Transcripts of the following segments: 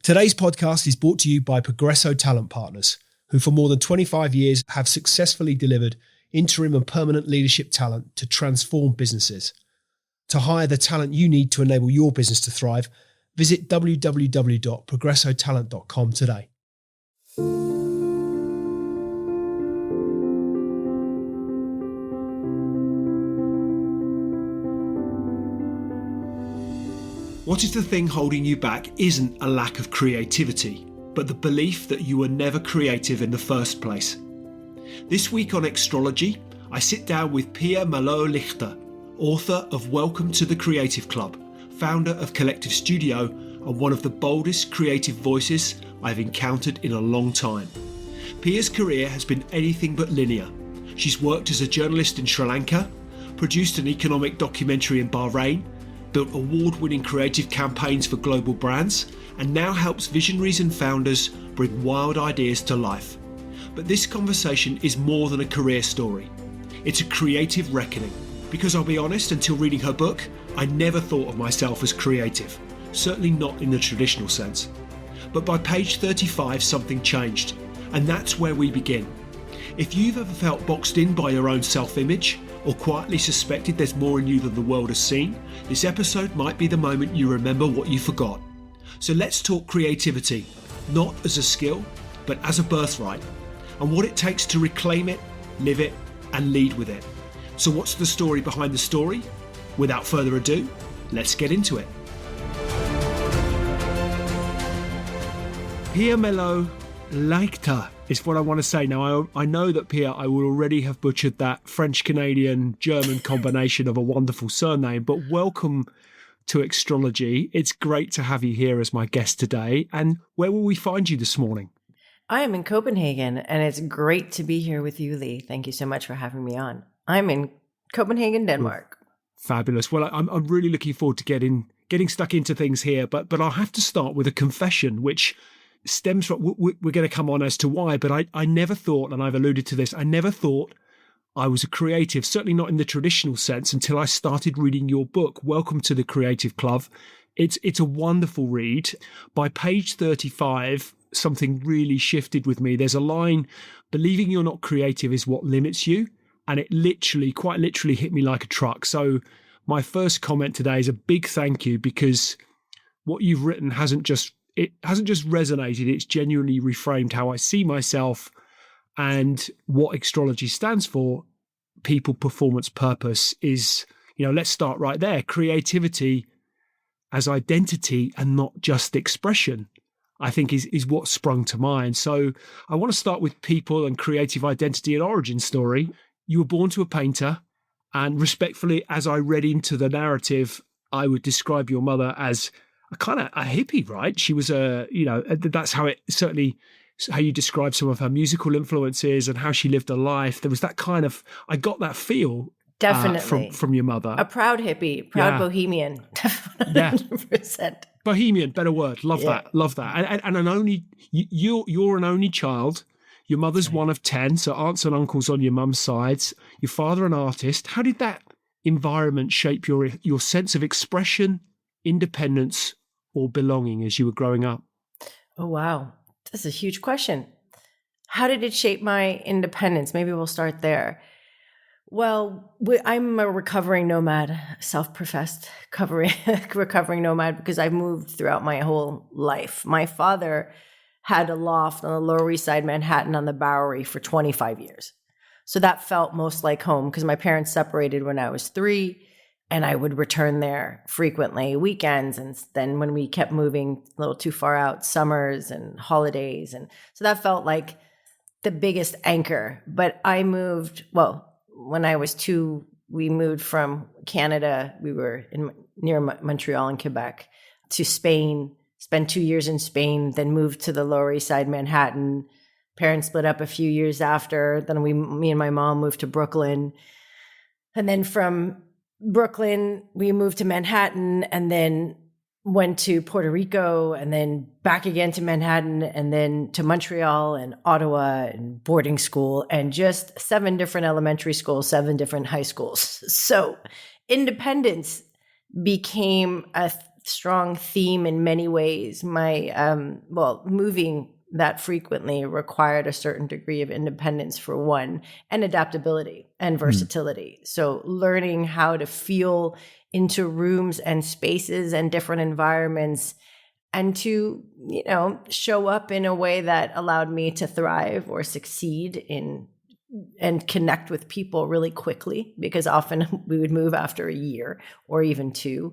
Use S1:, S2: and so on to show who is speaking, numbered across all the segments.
S1: Today's podcast is brought to you by Progresso Talent Partners, who for more than 25 years have successfully delivered interim and permanent leadership talent to transform businesses. To hire the talent you need to enable your business to thrive, visit www.progressotalent.com today. What is the thing holding you back isn't a lack of creativity, but the belief that you were never creative in the first place. This week on Extrology, I sit down with Pia Mailhot-Leichter, author of Welcome to the Creative Club, founder of Kollektiv Studio, and one of the boldest creative voices I've encountered in a long time. Pia's career has been anything but linear. She's worked as a journalist in Sri Lanka, produced an economic documentary in Bahrain, built award-winning creative campaigns for global brands, and now helps visionaries and founders bring wild ideas to life. But this conversation is more than a career story. It's a creative reckoning. Because I'll be honest, until reading her book, I never thought of myself as creative, certainly not in the traditional sense. But by page 35, something changed, and that's where we begin. If you've ever felt boxed in by your own self-image, or quietly suspected there's more in you than the world has seen, this episode might be the moment you remember what you forgot. So let's talk creativity, not as a skill, but as a birthright, and what it takes to reclaim it, live it, and lead with it. So what's the story behind the story? Without further ado, let's get into it. Pia Mailhot-Leichter is what I want to say. Now, I know that, Pia, I will already have butchered that French-Canadian-German combination of a wonderful surname, but welcome to Extrology. It's great to have you here as my guest today. And where will we find you this morning?
S2: I am in Copenhagen, and it's great to be here with you, Lee. Thank you so much for having me on. I'm in Copenhagen, Denmark.
S1: Fabulous. Well, I'm really looking forward to getting stuck into things here, but I'll have to start with a confession, which stems from, we're going to come on as to why, but I never thought, and I've alluded to this, I never thought I was a creative, certainly not in the traditional sense, until I started reading your book, Welcome to the Creative Club. It's a wonderful read. By page 35, something really shifted with me. There's a line, believing you're not creative is what limits you. And it quite literally hit me like a truck. So my first comment today is a big thank you, because what you've written hasn't just resonated, it's genuinely reframed how I see myself and what Extrology stands for. People, performance, purpose is, let's start right there. Creativity as identity and not just expression, I think is what sprung to mind. So I want to start with people and creative identity and origin story. You were born to a painter, and respectfully, as I read into the narrative, I would describe your mother as a kind of a hippie, right? She was that's how you describe some of her musical influences and how she lived her life. There was that kind of, I got that feel
S2: definitely
S1: from your mother.
S2: A proud hippie, bohemian.
S1: Yeah.
S2: 100%.
S1: Bohemian, better word. Love that. And you're an only child. Your mother's one of 10, so aunts and uncles on your mum's sides. Your father an artist. How did that environment shape your sense of expression, independence, or belonging as you were growing up?
S2: Oh, wow. That's a huge question. How did it shape my independence? Maybe we'll start there. Well, I'm a recovering nomad, self-professed recovering nomad, because I've moved throughout my whole life. My father had a loft on the Lower East Side, Manhattan, on the Bowery for 25 years. So that felt most like home, because my parents separated when I was 3, and I would return there frequently, weekends, and then when we kept moving a little too far out, summers and holidays. And so that felt like the biggest anchor. But I moved, when I was 2, we moved from Canada. We were near Montreal and Quebec to Spain, spent 2 years in Spain, then moved to the Lower East Side, Manhattan. Parents split up a few years after. Then me and my mom moved to Brooklyn. And then from Brooklyn, we moved to Manhattan, and then went to Puerto Rico, and then back again to Manhattan, and then to Montreal and Ottawa and boarding school, and just 7 different elementary schools, 7 different high schools. So independence became a strong theme in many ways. Moving that frequently required a certain degree of independence for one, and adaptability and versatility. So learning how to feel into rooms and spaces and different environments, and to, show up in a way that allowed me to thrive or succeed in and connect with people really quickly, because often we would move after a year or even two.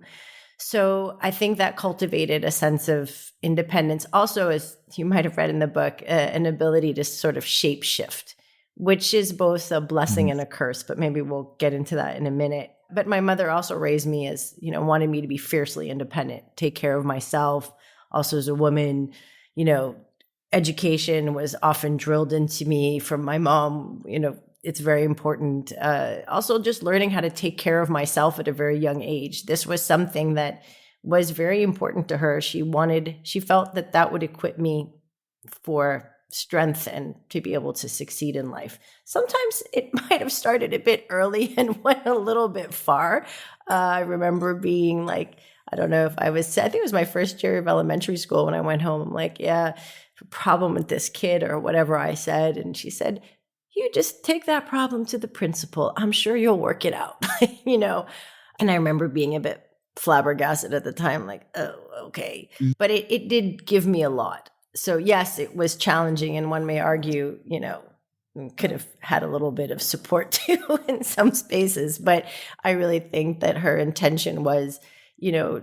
S2: So I think that cultivated a sense of independence. Also, as you might have read in the book, an ability to sort of shape shift, which is both a blessing and a curse, but maybe we'll get into that in a minute. But my mother also raised me as, wanted me to be fiercely independent, take care of myself. Also as a woman, education was often drilled into me from my mom. It's very important. Also, just learning how to take care of myself at a very young age. This was something that was very important to her. She felt that would equip me for strength and to be able to succeed in life. Sometimes it might have started a bit early and went a little bit far. I remember being like, I don't know if I think it was my first year of elementary school when I went home. I'm like, yeah, problem with this kid or whatever I said. And she said, you just take that problem to the principal. I'm sure you'll work it out, And I remember being a bit flabbergasted at the time, like, oh, okay. But it did give me a lot. So yes, it was challenging. And one may argue, could have had a little bit of support too in some spaces. But I really think that her intention was,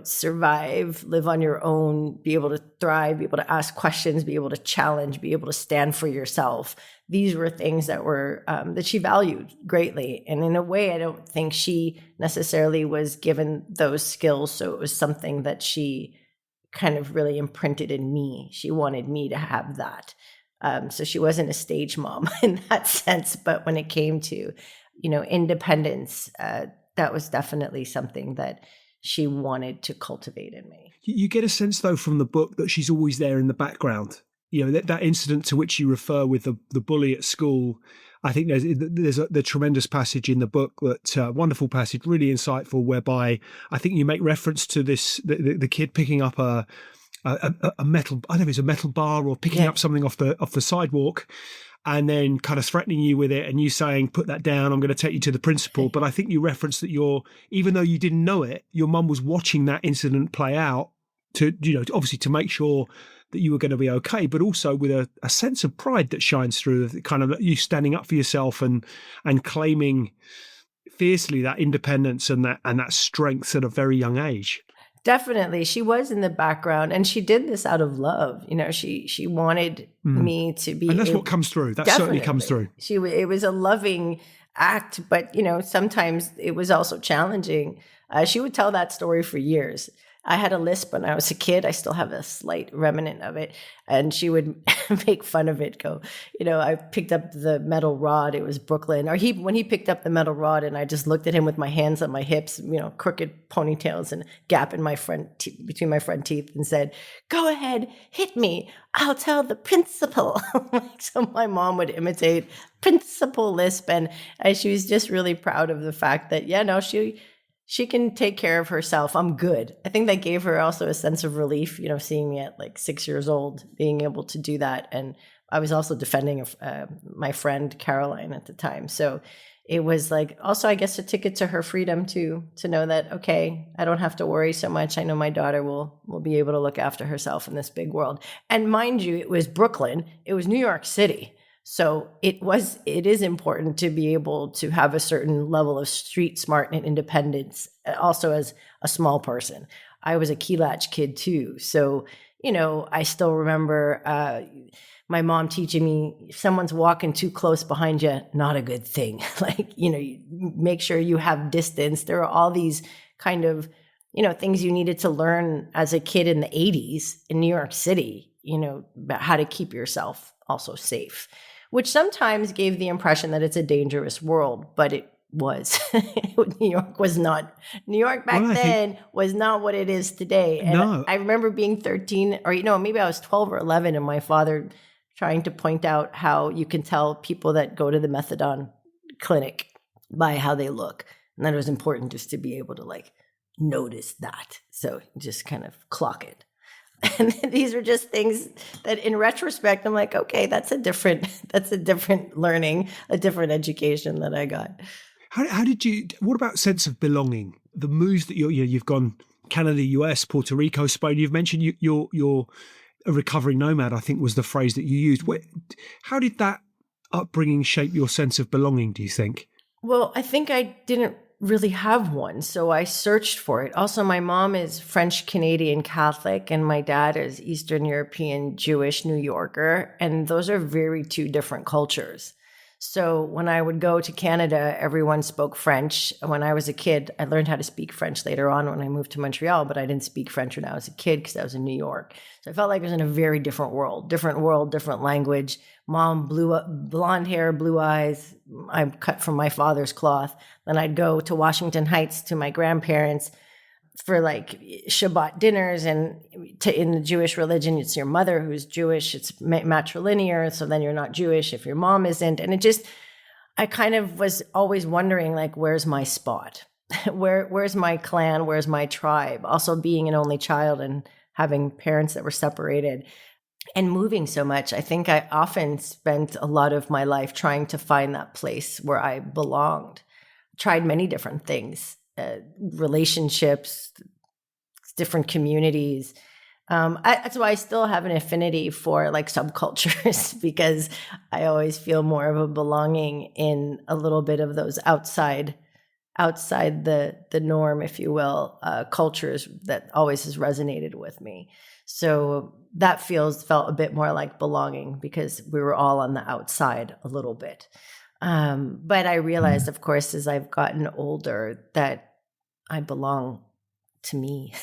S2: survive, live on your own, be able to thrive, be able to ask questions, be able to challenge, be able to stand for yourself. These were things that were that she valued greatly. And in a way, I don't think she necessarily was given those skills. So it was something that she kind of really imprinted in me. She wanted me to have that. So she wasn't a stage mom in that sense. But when it came to, independence, that was definitely something that she wanted to cultivate in me.
S1: You get a sense, though, from the book that she's always there in the background. That incident to which you refer with the bully at school, I think there's the tremendous passage in the book, that wonderful passage, really insightful, whereby I think you make reference to this, the kid picking up a metal, I don't know if it's a metal bar or picking up something off the sidewalk, and then kind of threatening you with it, and you saying, put that down, I'm going to take you to the principal. But I think you referenced that even though you didn't know it, your mum was watching that incident play out to, obviously to make sure that you were going to be okay, but also with a sense of pride that shines through, kind of you standing up for yourself and claiming fiercely that independence and that strength at a very young age.
S2: Definitely. She was in the background, and she did this out of love. She wanted me to be.
S1: And that's what comes through. That certainly comes through.
S2: It was a loving act, but, sometimes it was also challenging. She would tell that story for years. I had a lisp when I was a kid. I still have a slight remnant of it. And she would make fun of it, go, I picked up the metal rod. It was Brooklyn. Or when he picked up the metal rod, and I just looked at him with my hands on my hips, crooked ponytails and gap in my between my front teeth, and said, go ahead, hit me. I'll tell the principal. So my mom would imitate principal lisp. And she was just really proud of the fact that, she can take care of herself. I'm good. I think that gave her also a sense of relief, seeing me at like 6 years old, being able to do that. And I was also defending my friend Caroline at the time. So it was like also, I guess, a ticket to her freedom to know that, okay, I don't have to worry so much. I know my daughter will be able to look after herself in this big world. And mind you, it was Brooklyn. It was New York City. So it is important to be able to have a certain level of street smart and independence, also as a small person. I was a key latch kid too. So, I still remember my mom teaching me, if someone's walking too close behind you, not a good thing. You make sure you have distance. There are all these kind of, things you needed to learn as a kid in the 80s in New York City, about how to keep yourself also safe, which sometimes gave the impression that it's a dangerous world, but it was. New York was not. New York back then was not what it is today. And
S1: no.
S2: I remember being 13, or maybe I was 12 or 11, and my father trying to point out how you can tell people that go to the methadone clinic by how they look. And that it was important just to be able to notice that. So just kind of clock it. And these are just things that in retrospect, I'm like, okay, that's a different learning, a different education that I got.
S1: How did you, what about sense of belonging? The moves that you've gone Canada, US, Puerto Rico, Spain, you've mentioned you're a recovering nomad, I think was the phrase that you used. How did that upbringing shape your sense of belonging, do you think?
S2: Well, I think I didn't really have one, so I searched for it. Also, my mom is French Canadian Catholic and my dad is Eastern European Jewish New Yorker, and those are very two different cultures. So when I would go to Canada, everyone spoke French. When I was a kid, I learned how to speak French later on when I moved to Montreal, but I didn't speak French when I was a kid because I was in New York. So I felt like I was in a very different world, different language. Mom, blonde hair, blue eyes. I'm cut from my father's cloth. Then I'd go to Washington Heights to my grandparents for like Shabbat dinners, and in the Jewish religion, it's your mother who's Jewish. It's matrilinear, so then you're not Jewish if your mom isn't. And I kind of was always wondering, like, where's my spot? Where's my clan? Where's my tribe? Also being an only child and having parents that were separated and moving so much, I think I often spent a lot of my life trying to find that place where I belonged. Tried many different things. Relationships, different communities. That's why I still have an affinity for like subcultures because I always feel more of a belonging in a little bit of those outside the norm, if you will, cultures that always has resonated with me. So that felt a bit more like belonging because we were all on the outside a little bit. But I realized, of course, as I've gotten older that I belong to me.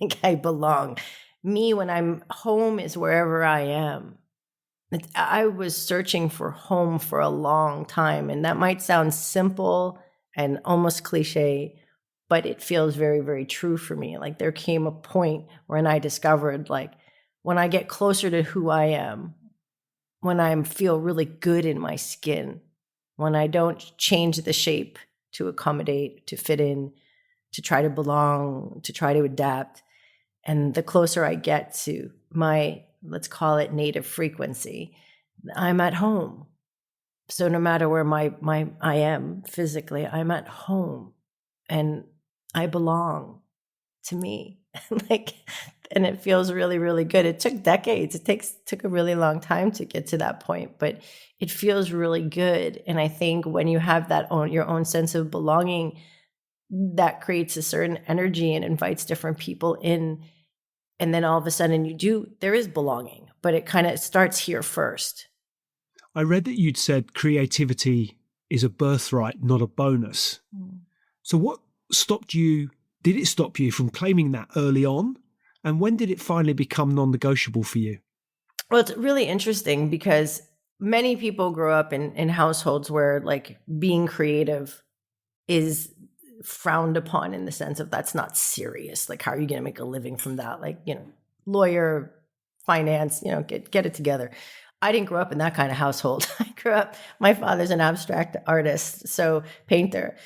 S2: Like I belong. Me when I'm home is wherever I am. I was searching for home for a long time. And that might sound simple and almost cliche, but it feels very, very true for me. Like there came a point when I discovered like when I get closer to who I am, when I feel really good in my skin, when I don't change the shape to accommodate, to fit in, to try to belong, to try to adapt. And the closer I get to my, let's call it native frequency, I'm at home. So no matter where I am physically, I'm at home and I belong to me. And it feels really, really good. It took decades. Took a really long time to get to that point, but it feels really good. And I think when you have your own sense of belonging, that creates a certain energy and invites different people in. And then all of a sudden there is belonging, but it kind of starts here first.
S1: I read that you'd said creativity is a birthright, not a bonus. So what did it stop you from claiming that early on? And when did it finally become non-negotiable for you?
S2: Well, it's really interesting because many people grow up in households where like being creative is frowned upon in the sense of that's not serious. Like, how are you going to make a living from that? Like, lawyer, finance, get it together. I didn't grow up in that kind of household. My father's an abstract artist, so painter.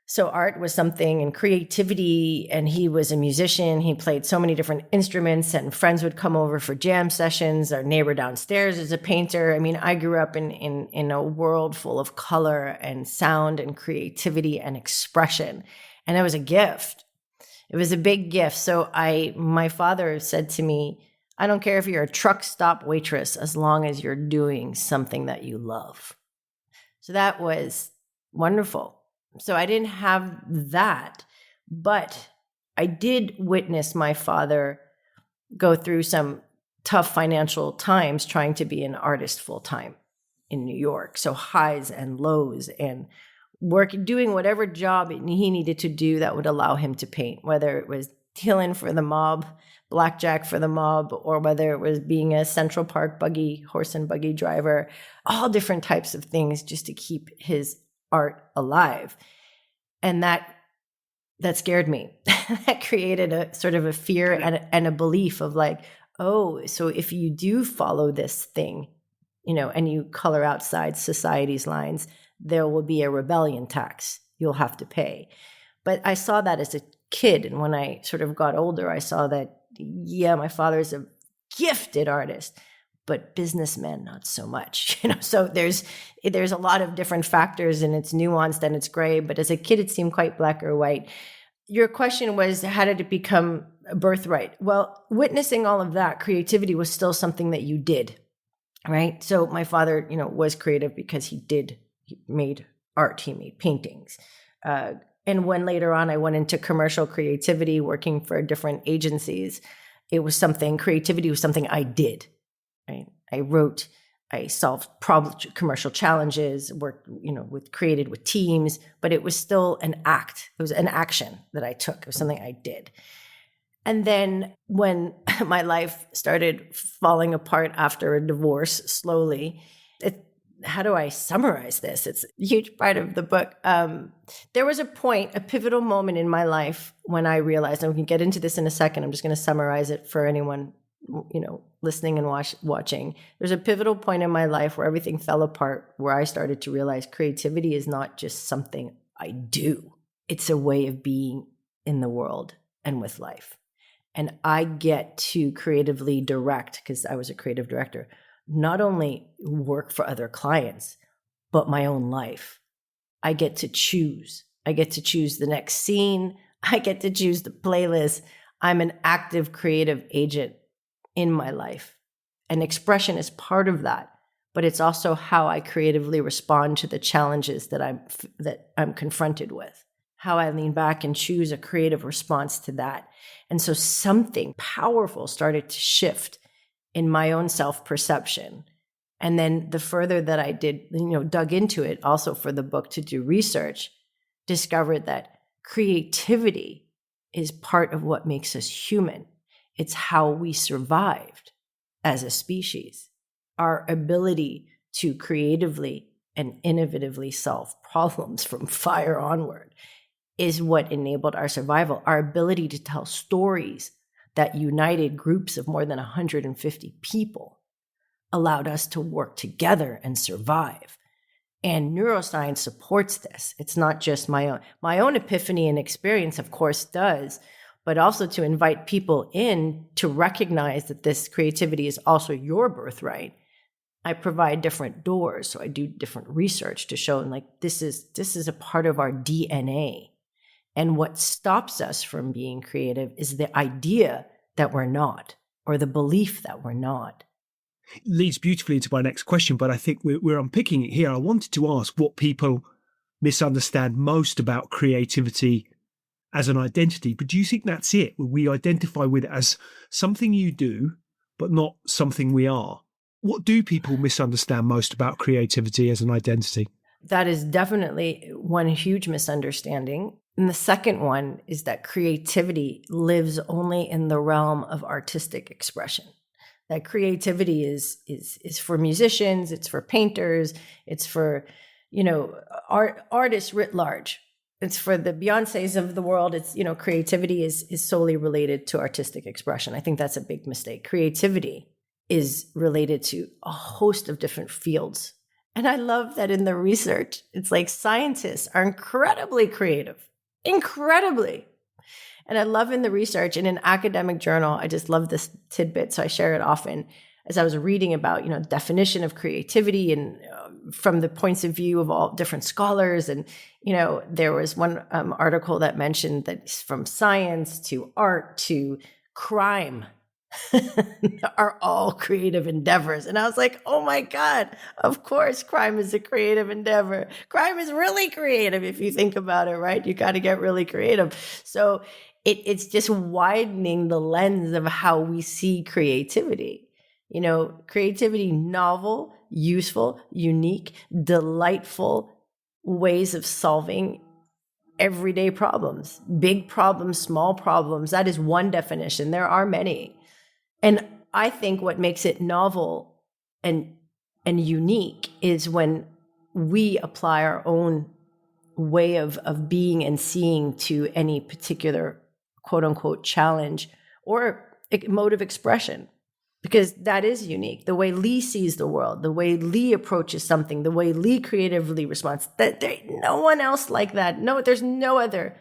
S2: So art was something, and creativity, and he was a musician. He played so many different instruments, and friends would come over for jam sessions. Our neighbor downstairs is a painter. I mean, I grew up in a world full of color and sound and creativity and expression. And it was a gift. It was a big gift. So my father said to me, I don't care if you're a truck stop waitress, as long as you're doing something that you love. So that was wonderful. So I didn't have that, but I did witness my father go through some tough financial times trying to be an artist full time in New York. So highs and lows and doing whatever job he needed to do that would allow him to paint, whether it was dealing for the mob, blackjack for the mob, or whether it was being a Central Park horse and buggy driver, all different types of things just to keep his art alive. And that scared me. That created a sort of a fear and a belief of like, oh, so if you do follow this thing, and you color outside society's lines, there will be a rebellion tax you'll have to pay. But I saw that as a kid. And when I sort of got older, I saw that, yeah, my father is a gifted artist, but businessman, not so much. So there's a lot of different factors, and it's nuanced and it's gray. But as a kid, it seemed quite black or white. Your question was, how did it become a birthright? Well, witnessing all of that, creativity was still something that you did, right? So my father, was creative because he made art, he made paintings. And when later on I went into commercial creativity, working for different agencies, creativity was something I did, right? I wrote, I solved commercial challenges, worked, created with teams, but it was still an act. It was an action that I took. It was something I did. And then when my life started falling apart after a divorce slowly, how do I summarize this? It's a huge part of the book. There was a pivotal moment in my life when I realized, and we can get into this in a second, I'm just going to summarize it for anyone, listening and watching. There's a pivotal point in my life where everything fell apart, where I started to realize creativity is not just something I do. It's a way of being in the world and with life. And I get to creatively direct, because I was a creative director, not only work for other clients, but my own life. I get to choose. I get to choose the next scene. I get to choose the playlist. I'm an active creative agent in my life. And expression is part of that, but it's also how I creatively respond to the challenges that I'm confronted with, how I lean back and choose a creative response to that. And so something powerful started to shift in my own self-perception. And then the further that I dug into it, also for the book to do research, discovered that creativity is part of what makes us human. It's how we survived as a species. Our ability to creatively and innovatively solve problems from fire onward is what enabled our survival. Our ability to tell stories that united groups of more than 150 people allowed us to work together and survive. And neuroscience supports this. It's not just my own epiphany and experience, of course, does, but also to invite people in to recognize that this creativity is also your birthright. I provide different doors. So I do different research to show them, this is a part of our DNA. And what stops us from being creative is the idea that we're not, or the belief that we're not.
S1: It leads beautifully into my next question, but I think we're unpicking it here. I wanted to ask what people misunderstand most about creativity as an identity, but do you think that's it? We identify with it as something you do, but not something we are. What do people misunderstand most about creativity as an identity?
S2: That is definitely one huge misunderstanding. And the second one is that creativity lives only in the realm of artistic expression. That creativity is for musicians, it's for painters, it's for, artists writ large. It's for the Beyoncés of the world. It's, creativity is solely related to artistic expression. I think that's a big mistake. Creativity is related to a host of different fields. And I love that in the research, it's like scientists are incredibly creative, incredibly. And I love in the research in an academic journal, I just love this tidbit, so I share it often. As I was reading about, definition of creativity and from the points of view of all different scholars. And, there was one article that mentioned that from science to art to crime are all creative endeavors. And I was like, oh my God, of course, crime is a creative endeavor. Crime is really creative if you think about it, right? You got to get really creative. So it's just widening the lens of how we see creativity. Creativity, novel, useful, unique, delightful ways of solving everyday problems, big problems, small problems. That is one definition. There are many. And I think what makes it novel and unique is when we apply our own way of being and seeing to any particular quote unquote challenge or mode of expression, because that is unique. The way Lee sees the world, the way Lee approaches something, the way Lee creatively responds, that there no one else like that. No, there's no other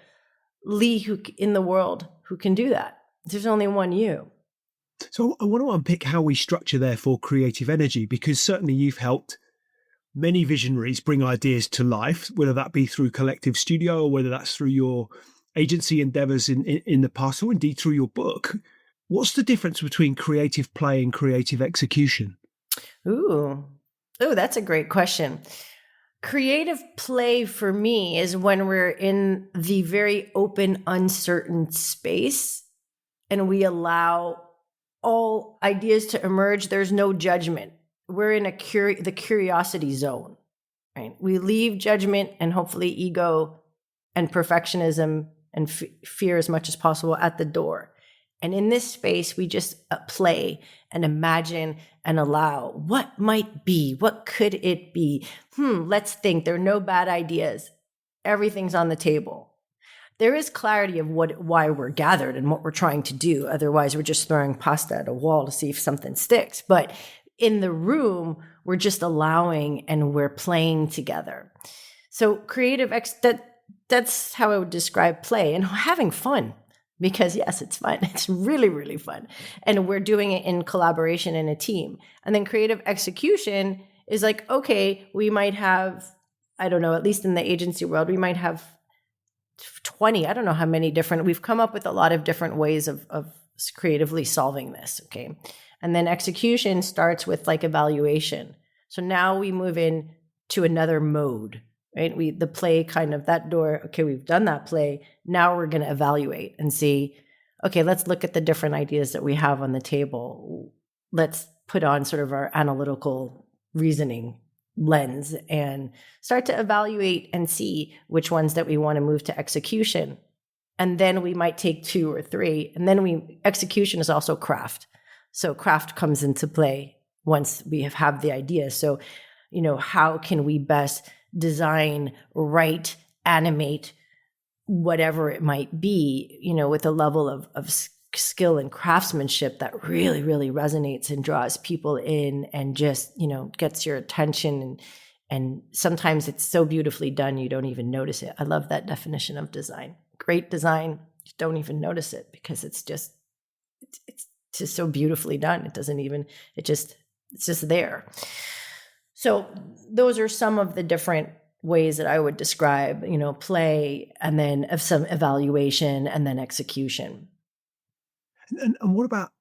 S2: Lee in the world who can do that. There's only one you.
S1: So I want to unpick how we structure, therefore, creative energy, because certainly you've helped many visionaries bring ideas to life, whether that be through Kollektiv Studio or whether that's through your agency endeavors in the past, or indeed through your book. What's the difference between creative play and creative execution?
S2: Ooh, that's a great question. Creative play for me is when we're in the very open, uncertain space and we allow all ideas to emerge. There's no judgment. We're in the curiosity zone, right? We leave judgment and hopefully ego and perfectionism and fear as much as possible at the door. And in this space, we just play and imagine and allow what might be, what could it be? Let's think. There are no bad ideas. Everything's on the table. There is clarity of why we're gathered and what we're trying to do. Otherwise, we're just throwing pasta at a wall to see if something sticks. But in the room, we're just allowing and we're playing together. So that's how I would describe play and having fun. Because yes, it's fun. It's really, really fun. And we're doing it in collaboration in a team. And then creative execution is like, okay, we might have, I don't know, at least in the agency world, we might have 20, I don't know how many different, we've come up with a lot of different ways of creatively solving this. Okay. And then execution starts with like evaluation. So now we move in to another mode. Right? The play kind of that door, okay, we've done that play. Now we're going to evaluate and see, okay, let's look at the different ideas that we have on the table. Let's put on sort of our analytical reasoning lens and start to evaluate and see which ones that we want to move to execution. And then we might take 2 or 3. And then execution is also craft. So craft comes into play once we have the idea. So, how can we best design, write, animate, whatever it might be, with a level of skill and craftsmanship that really, really resonates and draws people in and just, gets your attention. And sometimes it's so beautifully done, you don't even notice it. I love that definition of design. Great design, you don't even notice it because it's just so beautifully done. It's just there. So those are some of the different ways that I would describe, play, and then of some evaluation and then execution.
S1: And what about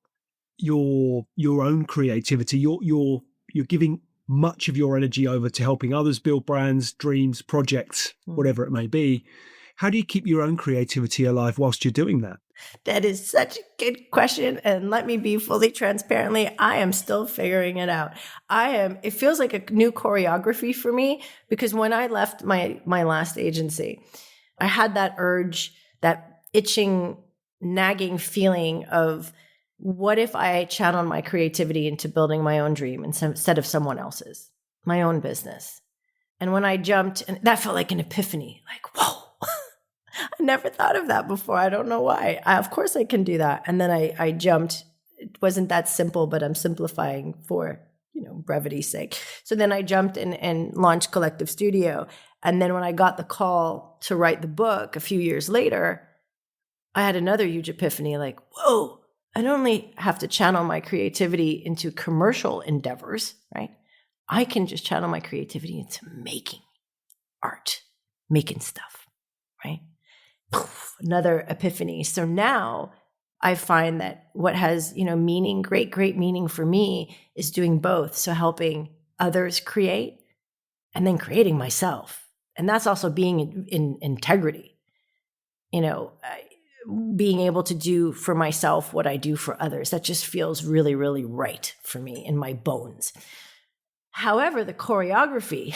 S1: your own creativity? You're giving much of your energy over to helping others build brands, dreams, projects, whatever it may be. How do you keep your own creativity alive whilst you're doing that?
S2: That is such a good question. And let me be fully transparently, I am still figuring it out. It feels like a new choreography for me because when I left my last agency, I had that urge, that itching, nagging feeling of what if I channeled my creativity into building my own dream instead of someone else's, my own business. And when I jumped, and that felt like an epiphany, like, whoa. I never thought of that before. I don't know why. Of course I can do that. And then I jumped. It wasn't that simple, but I'm simplifying for, brevity's sake. So then I jumped and launched Kollektiv Studio. And then when I got the call to write the book a few years later, I had another huge epiphany, like, whoa, I don't only have to channel my creativity into commercial endeavors, right? I can just channel my creativity into making art, making stuff, right? Another epiphany. So now I find that what has, meaning, great meaning for me is doing both. So helping others create and then creating myself. And that's also being in integrity, being able to do for myself what I do for others. That just feels really, really right for me in my bones. However, the choreography,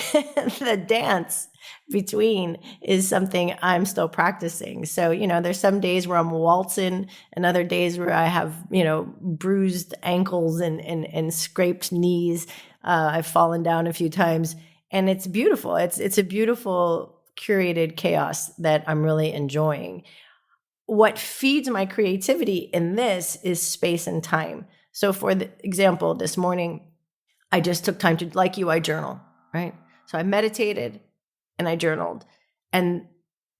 S2: the dance between is something I'm still practicing. So, there's some days where I'm waltzing and other days where I have, bruised ankles and scraped knees. I've fallen down a few times and it's beautiful. It's a beautiful curated chaos that I'm really enjoying. What feeds my creativity in this is space and time. So for the example, this morning, I just took time to, like you, I journal, right? So I meditated and I journaled. And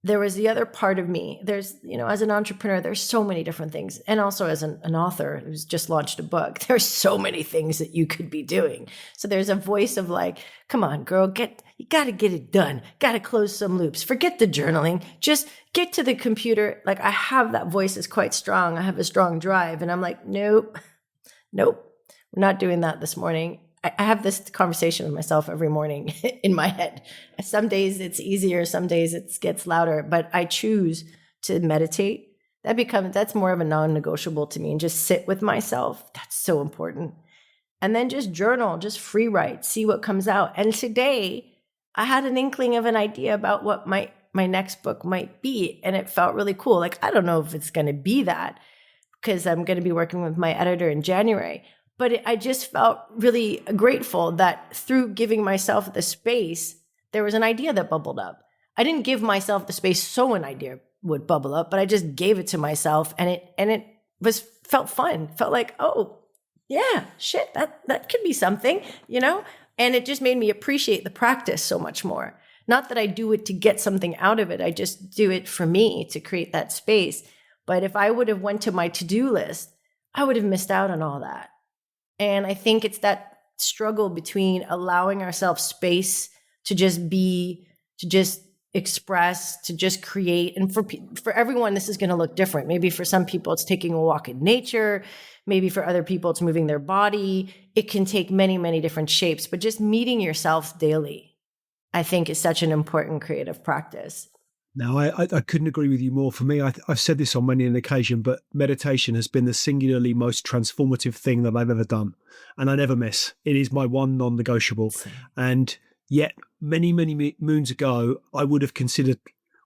S2: there was the other part of me. There's, as an entrepreneur, there's so many different things. And also as an author who's just launched a book, there's so many things that you could be doing. So there's a voice of like, come on, girl, you got to get it done. Got to close some loops. Forget the journaling. Just get to the computer. Like I have that voice is quite strong. I have a strong drive. And I'm like, nope, we're not doing that this morning. I have this conversation with myself every morning in my head. Some days it's easier, some days it gets louder, but I choose to meditate. That's more of a non-negotiable to me, and just sit with myself. That's so important. And then just journal, just free write, see what comes out. And today I had an inkling of an idea about what my next book might be. And it felt really cool. Like, I don't know if it's going to be that, because I'm going to be working with my editor in January. But I just felt really grateful that through giving myself the space, there was an idea that bubbled up. I didn't give myself the space so an idea would bubble up, but I just gave it to myself, and it felt fun. Felt like, oh yeah, shit, that could be something, And it just made me appreciate the practice so much more. Not that I do it to get something out of it. I just do it for me to create that space. But if I would have went to my to-do list, I would have missed out on all that. And I think it's that struggle between allowing ourselves space to just be, to just express, to just create. And for everyone, this is going to look different. Maybe for some people, it's taking a walk in nature. Maybe for other people, it's moving their body. It can take many, many different shapes. But just meeting yourself daily, I think, is such an important creative practice.
S1: Now, I couldn't agree with you more. For me, I've said this on many an occasion, but meditation has been the singularly most transformative thing that I've ever done. And I never miss. It is my one non-negotiable. And yet, many, many moons ago, I would have considered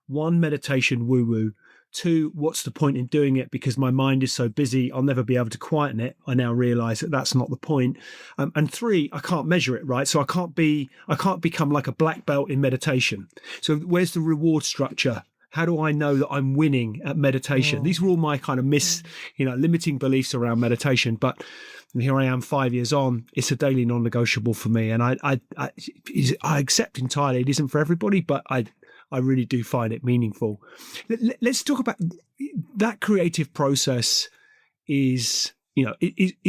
S1: one, meditation woo-woo. Two, what's the point in doing it? Because my mind is so busy, I'll never be able to quieten it. I now realize that that's not the point. And three, I can't measure it, right? So I can't become like a black belt in meditation. So where's the reward structure? How do I know that I'm winning at meditation? These were all my kind of limiting beliefs around meditation. But here I am 5 years on. It's a daily non-negotiable for me. And I accept entirely it isn't for everybody, but I really do find it meaningful. Let's talk about that creative process. Is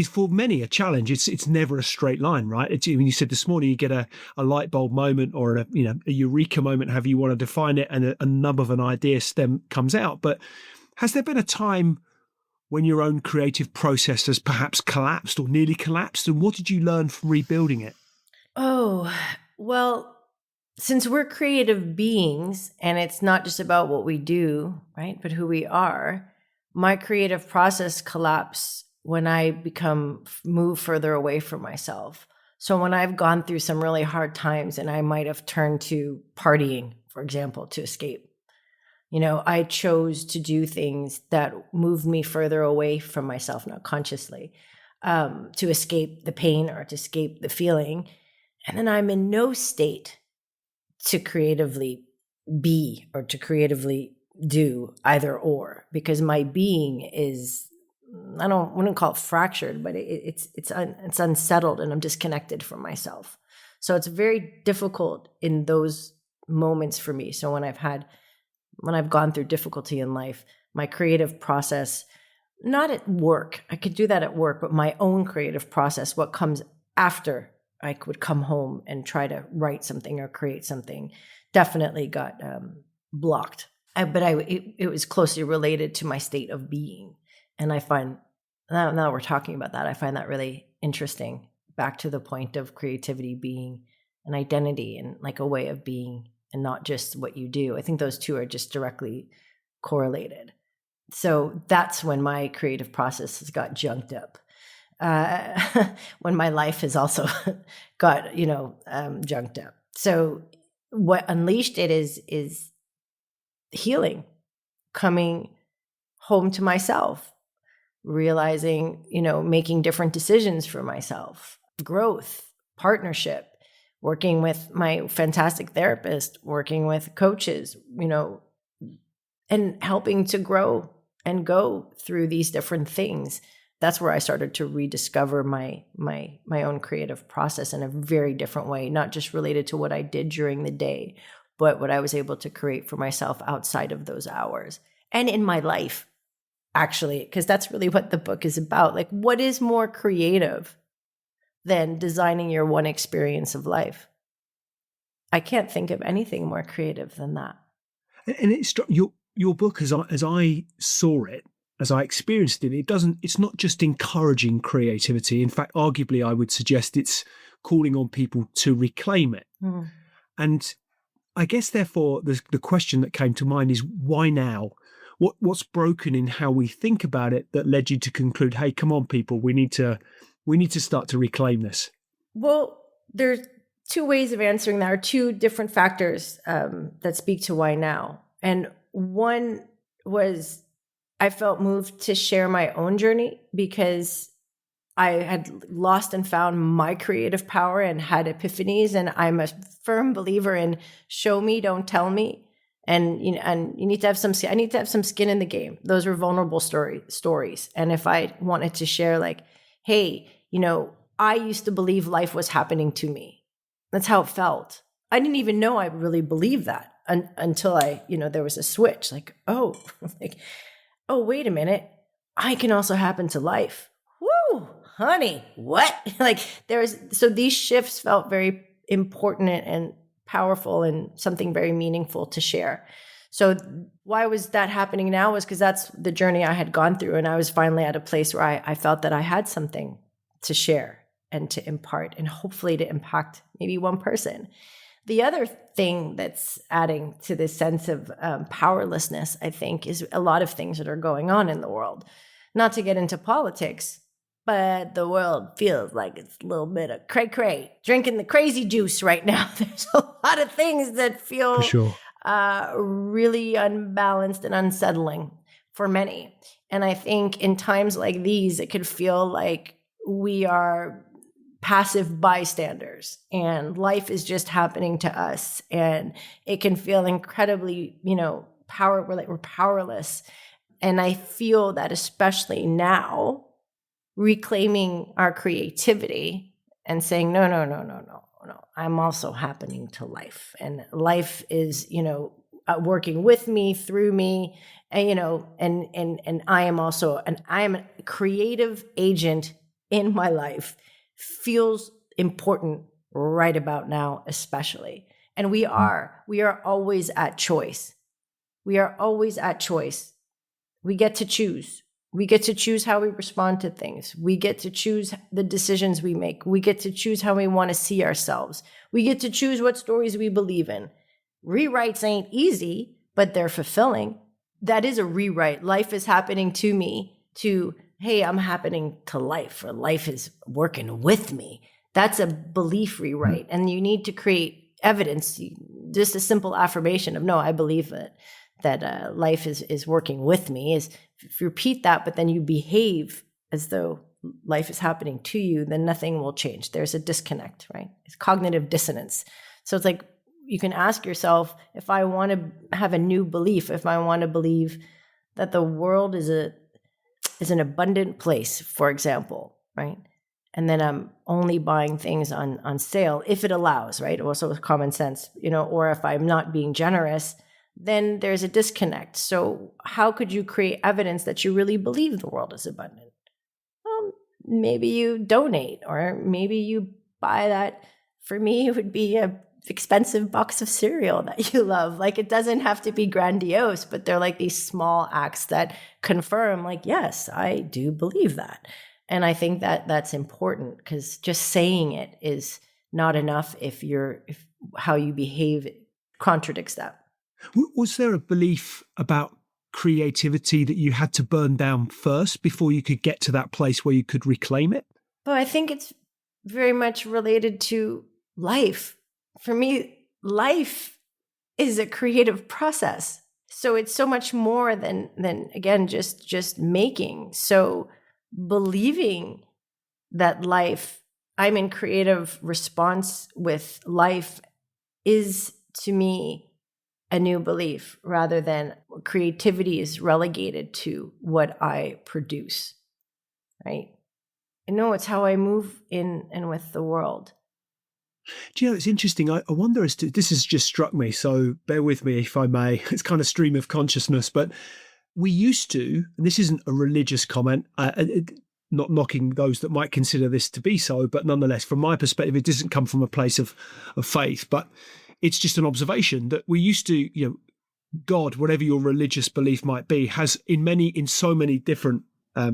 S1: for many a challenge. It's never a straight line, right? When you said this morning, you get a light bulb moment or a eureka moment, however you want to define it, and a nub of an idea comes out. But has there been a time when your own creative process has perhaps collapsed or nearly collapsed? And what did you learn from rebuilding it?
S2: Oh, well, since we're creative beings and it's not just about what we do, right, but who we are, my creative process collapsed when I move further away from myself. So when I've gone through some really hard times and I might have turned to partying, for example, to escape, I chose to do things that moved me further away from myself, not consciously, to escape the pain or to escape the feeling. And then I'm in no state to creatively be or to creatively do either or, because my being is, I wouldn't call it fractured, but it's unsettled and I'm disconnected from myself. So it's very difficult in those moments for me. So when I've gone through difficulty in life, my creative process, not at work, I could do that at work, but my own creative process, what comes after I would come home and try to write something or create something, definitely got blocked. It was closely related to my state of being. And I find, now we're talking about that, I find that really interesting, back to the point of creativity being an identity and like a way of being and not just what you do. I think those two are just directly correlated. So that's when my creative process has got junked up. When my life has also got, junked up. So what unleashed it is healing, coming home to myself, realizing, making different decisions for myself, growth, partnership, working with my fantastic therapist, working with coaches, and helping to grow and go through these different things. That's where I started to rediscover my own creative process in a very different way, not just related to what I did during the day but what I was able to create for myself outside of those hours and in my life, actually, because that's really what the book is about. Like, what is more creative than designing your one experience of life? I can't think of anything more creative than that.
S1: And it's your book, as I saw it, as I experienced it, it's not just encouraging creativity. In fact, arguably, I would suggest it's calling on people to reclaim it.
S2: Mm.
S1: And I guess, therefore, the question that came to mind is, why now? What's broken in how we think about it that led you to conclude, hey, come on, people, we need to start to reclaim this?
S2: Well, there's two ways of answering that, or two different factors that speak to why now. And one was I felt moved to share my own journey because I had lost and found my creative power and had epiphanies. And I'm a firm believer in show me, don't tell me. And you need to have I need to have some skin in the game. Those were vulnerable stories. And if I wanted to share, like, hey, I used to believe life was happening to me. That's how it felt. I didn't even know I really believed that until there was a switch. Like, oh, wait a minute. I can also happen to life. Woo, honey, what? So these shifts felt very important and powerful and something very meaningful to share. So why was that happening now was because that's the journey I had gone through. And I was finally at a place where I felt that I had something to share and to impart and hopefully to impact maybe one person. The other thing that's adding to this sense of powerlessness, I think, is a lot of things that are going on in the world. Not to get into politics, but the world feels like it's a little bit of cray-cray, drinking the crazy juice right now. There's a lot of things that feel
S1: For sure.
S2: really unbalanced and unsettling for many. And I think in times like these, it could feel like we are passive bystanders and life is just happening to us. And it can feel incredibly, we're powerless. And I feel that especially now, reclaiming our creativity and saying, no, I'm also happening to life. And life is, working with me, through me, and, and I am also, I am a creative agent in my life, feels important right about now, especially. And we are always at choice. We are always at choice. We get to choose. We get to choose how we respond to things. We get to choose the decisions we make. We get to choose how we want to see ourselves. We get to choose what stories we believe in. Rewrites ain't easy, but they're fulfilling. That is a rewrite. Life is happening to me, to, hey, I'm happening to life, or life is working with me. That's a belief rewrite. And you need to create evidence, just a simple affirmation of, no, I believe that life is working with me. Is if you repeat that, but then you behave as though life is happening to you, then nothing will change. There's a disconnect, right? It's cognitive dissonance. So it's like, you can ask yourself, if I want to have a new belief, if I want to believe that the world is an abundant place, for example, right? And then I'm only buying things on sale if it allows, right? Also with common sense, or if I'm not being generous, then there's a disconnect. So how could you create evidence that you really believe the world is abundant? Well, maybe you donate, or maybe you buy that. For me, it would be a expensive box of cereal that you love. Like, it doesn't have to be grandiose, but they're like these small acts that confirm, like, yes, I do believe that. And I think that that's important, because just saying it is not enough if how you behave contradicts that.
S1: Was there a belief about creativity that you had to burn down first before you could get to that place where you could reclaim it?
S2: Well, I think it's very much related to life. For me, life is a creative process. So it's so much more than again, just making. So believing that I'm in creative response with life is, to me, a new belief, rather than creativity is relegated to what I produce, right? No, it's how I move in and with the world.
S1: Do you know, it's interesting. I wonder as to, this has just struck me, so bear with me if I may. It's kind of stream of consciousness, but we used to, and this isn't a religious comment, not knocking those that might consider this to be so, but nonetheless, from my perspective, it doesn't come from a place of faith, but it's just an observation that we used to, God, whatever your religious belief might be, has in so many different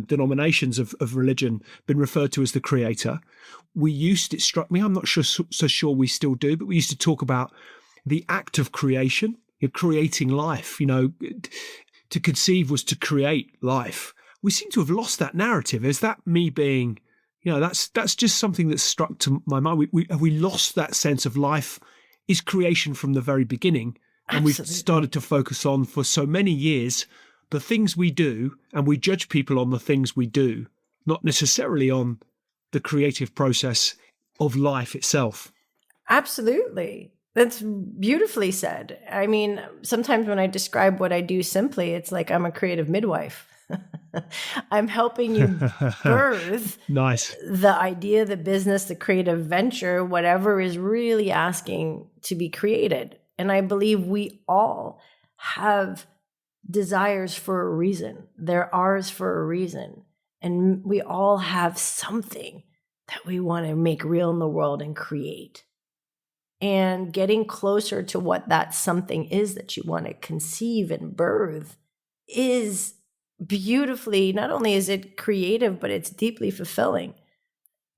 S1: denominations of religion been referred to as the creator. It struck me, I'm not so sure we still do, but we used to talk about the act of creation, creating life, to conceive was to create life. We seem to have lost that narrative. Is that me being, that's just something that struck to my mind. We lost that sense of life is creation from the very beginning. And
S2: Absolutely.
S1: we've started to focus on for so many years the things we do, and we judge people on the things we do, not necessarily on the creative process of life itself.
S2: Absolutely. That's beautifully said. I mean, sometimes when I describe what I do simply, it's like I'm a creative midwife. I'm helping you birth
S1: Nice.
S2: the idea, the business, the creative venture, whatever is really asking to be created. And I believe we all have desires for a reason. They're ours for a reason. And we all have something that we want to make real in the world and create. And getting closer to what that something is that you want to conceive and birth is beautifully, not only is it creative, but it's deeply fulfilling.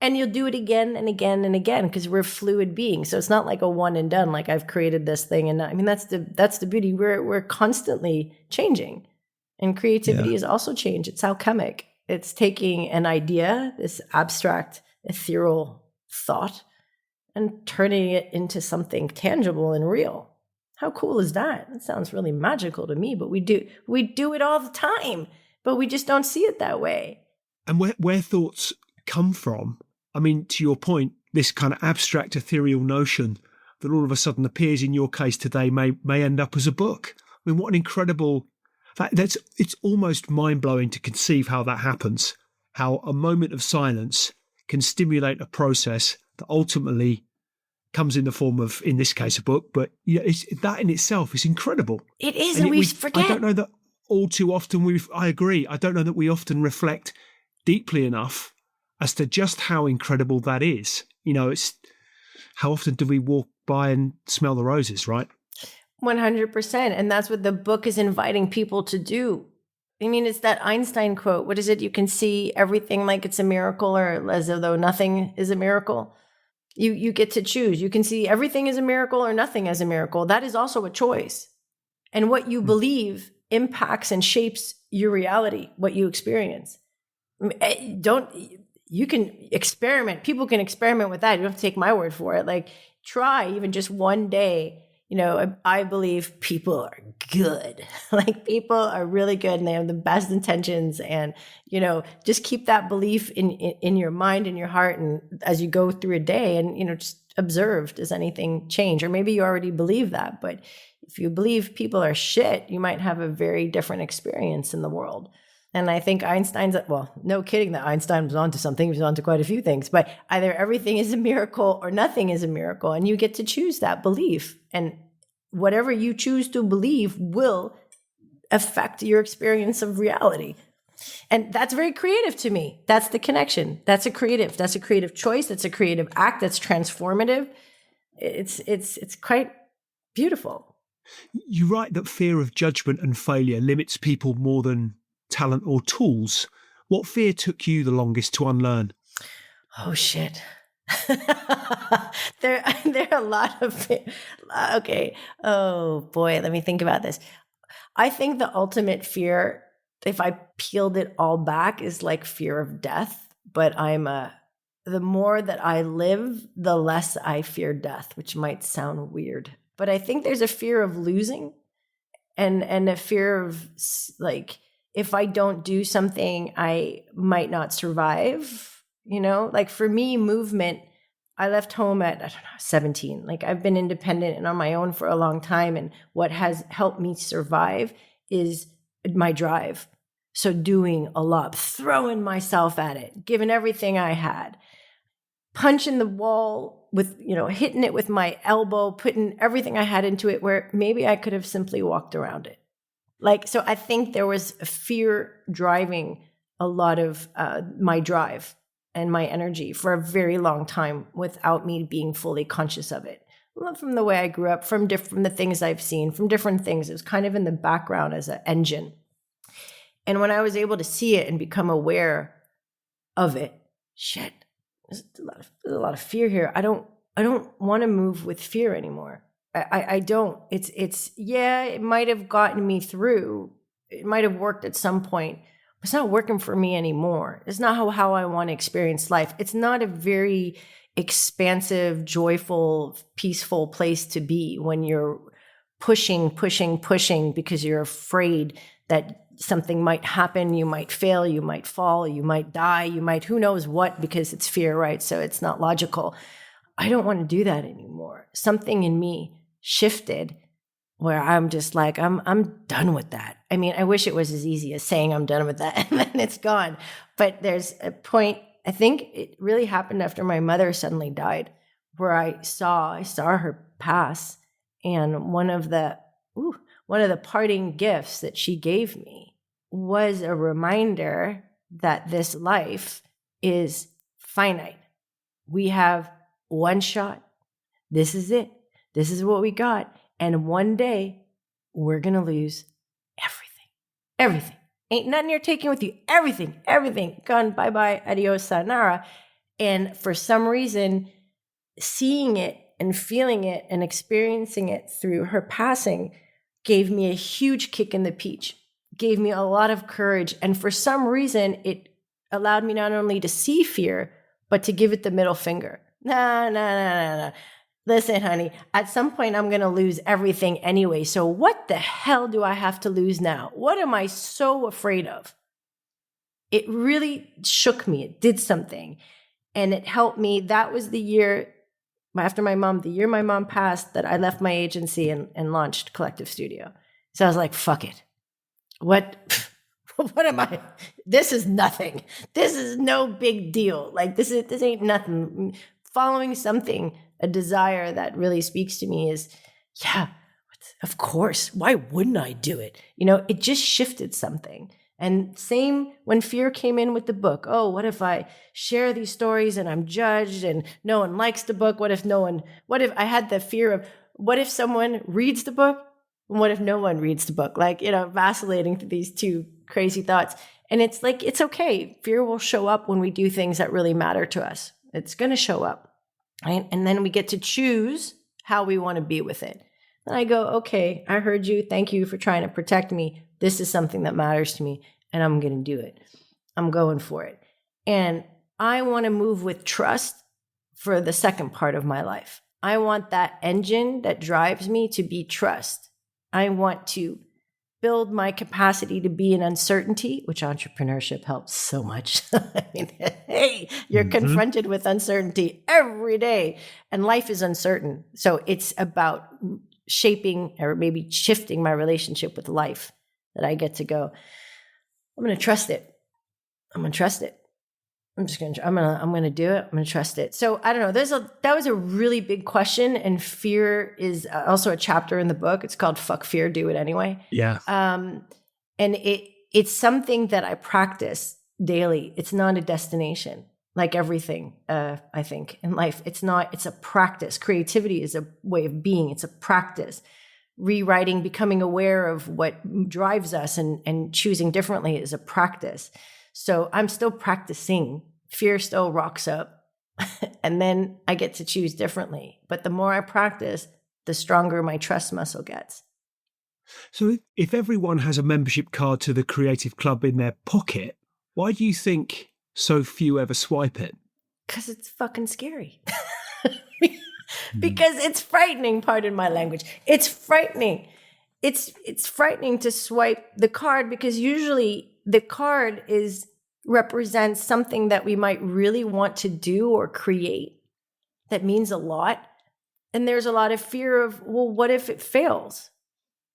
S2: And you'll do it again and again and again because we're fluid beings. So it's not like a one and done, like I've created this thing. And I mean, that's the beauty. We're constantly changing. And creativity is also change. It's alchemic. It's taking an idea, this abstract, ethereal thought, and turning it into something tangible and real. How cool is that? That sounds really magical to me, but we do it all the time, but we just don't see it that way.
S1: And where thoughts come from, I mean, to your point, this kind of abstract ethereal notion that all of a sudden appears in your case today may end up as a book. I mean, what an incredible, it's almost mind-blowing to conceive how that happens, how a moment of silence can stimulate a process that ultimately comes in the form of, in this case, a book. But that in itself is incredible.
S2: It is, and we forget.
S1: I don't know that all too often I agree. I don't know that we often reflect deeply enough as to just how incredible that is. It's how often do we walk by and smell the roses, right?
S2: 100%. And that's what the book is inviting people to do. I mean, it's that Einstein quote. What is it? You can see everything like it's a miracle or as though nothing is a miracle. You get to choose. You can see everything is a miracle or nothing as a miracle. That is also a choice. And what you believe impacts and shapes your reality, what you experience. You can experiment. People can experiment with that. You don't have to take my word for it. Like, try even just one day. I believe people are good. Like, people are really good and they have the best intentions. And, just keep that belief in your mind and your heart. And as you go through a day and, just observe, does anything change? Or maybe you already believe that. But if you believe people are shit, you might have a very different experience in the world. And I think no kidding that Einstein was onto something. He was onto quite a few things, but either everything is a miracle or nothing is a miracle. And you get to choose that belief. And whatever you choose to believe will affect your experience of reality. And that's very creative to me. That's the connection. That's a creative choice. That's a creative act. That's transformative. It's quite beautiful.
S1: You write that fear of judgment and failure limits people more than talent or tools. What fear took you the longest to unlearn?
S2: Oh, shit. There are a lot of okay. Oh boy, let me think about this. I think the ultimate fear, if I peeled it all back, is like fear of death. But the more that I live, the less I fear death, which might sound weird. But I think there's a fear of losing, and a fear of like, if I don't do something, I might not survive. Like for me, movement, I left home at, 17. Like, I've been independent and on my own for a long time. And what has helped me survive is my drive. So doing a lot, throwing myself at it, giving everything I had. punching the wall with, hitting it with my elbow, putting everything I had into it, where maybe I could have simply walked around it. So I think there was a fear driving a lot of my drive and my energy for a very long time without me being fully conscious of it. From the way I grew up, from the things I've seen, from different things. It was kind of in the background as an engine. And when I was able to see it and become aware of it, shit, there's a lot of fear here. I don't want to move with fear anymore. I don't. It might have gotten me through. It might have worked at some point. But it's not working for me anymore. It's not how I want to experience life. It's not a very expansive, joyful, peaceful place to be when you're pushing because you're afraid that something might happen. You might fail, you might fall, you might die, who knows what, because it's fear, right? So it's not logical. I don't want to do that anymore. Something in me shifted where I'm just like, I'm done with that. I mean, I wish it was as easy as saying I'm done with that and then it's gone. But there's a point, I think it really happened after my mother suddenly died, where I saw her pass. And one of the parting gifts that she gave me was a reminder that this life is finite. We have one shot. This is it. This is what we got. And one day we're going to lose everything. Ain't nothing you're taking with you. Everything gone. Bye-bye. Adios. Sayonara. And for some reason, seeing it and feeling it and experiencing it through her passing gave me a huge kick in the peach, gave me a lot of courage. And for some reason, it allowed me not only to see fear, but to give it the middle finger. No. Listen, honey, at some point I'm going to lose everything anyway. So what the hell do I have to lose now? What am I so afraid of? It really shook me. It did something. And it helped me. That was the year after my mom passed, that I left my agency and launched Kollektiv Studio. So I was like, fuck it. What am I? This is nothing. This is no big deal. Like this ain't nothing. Following something, a desire that really speaks to me is, yeah, of course. Why wouldn't I do it? It just shifted something. And same when fear came in with the book. Oh, what if I share these stories and I'm judged and no one likes the book? What if I had the fear of, what if someone reads the book? And what if no one reads the book? Vacillating through these two crazy thoughts. And it's like, it's okay. Fear will show up when we do things that really matter to us. It's going to show up. Right? And then we get to choose how we want to be with it. And I go, okay, I heard you. Thank you for trying to protect me. This is something that matters to me, and I'm going to do it. I'm going for it. And I want to move with trust for the second part of my life. I want that engine that drives me to be trust. I want to build my capacity to be in uncertainty, which entrepreneurship helps so much. I mean, hey, you're confronted with uncertainty every day, and life is uncertain. So it's about shaping or maybe shifting my relationship with life, that I get to go, I'm going to trust it. I'm going to trust it. I'm going to do it. I'm going to trust it. So I don't know. That was a really big question. And fear is also a chapter in the book. It's called Fuck Fear, Do It Anyway.
S1: Yeah.
S2: And it's something that I practice daily. It's not a destination, like everything, I think in life. It's a practice. Creativity is a way of being. It's a practice. Rewriting, becoming aware of what drives us and choosing differently is a practice. So I'm still practicing. Fear still rocks up. And then I get to choose differently. But the more I practice, the stronger my trust muscle gets.
S1: So if everyone has a membership card to the Creative Club in their pocket, why do you think so few ever swipe it?
S2: Because it's fucking scary. Because it's frightening, pardon my language. It's frightening. It's frightening to swipe the card, because usually the card represents something that we might really want to do or create that means a lot. And there's a lot of fear of, well, what if it fails?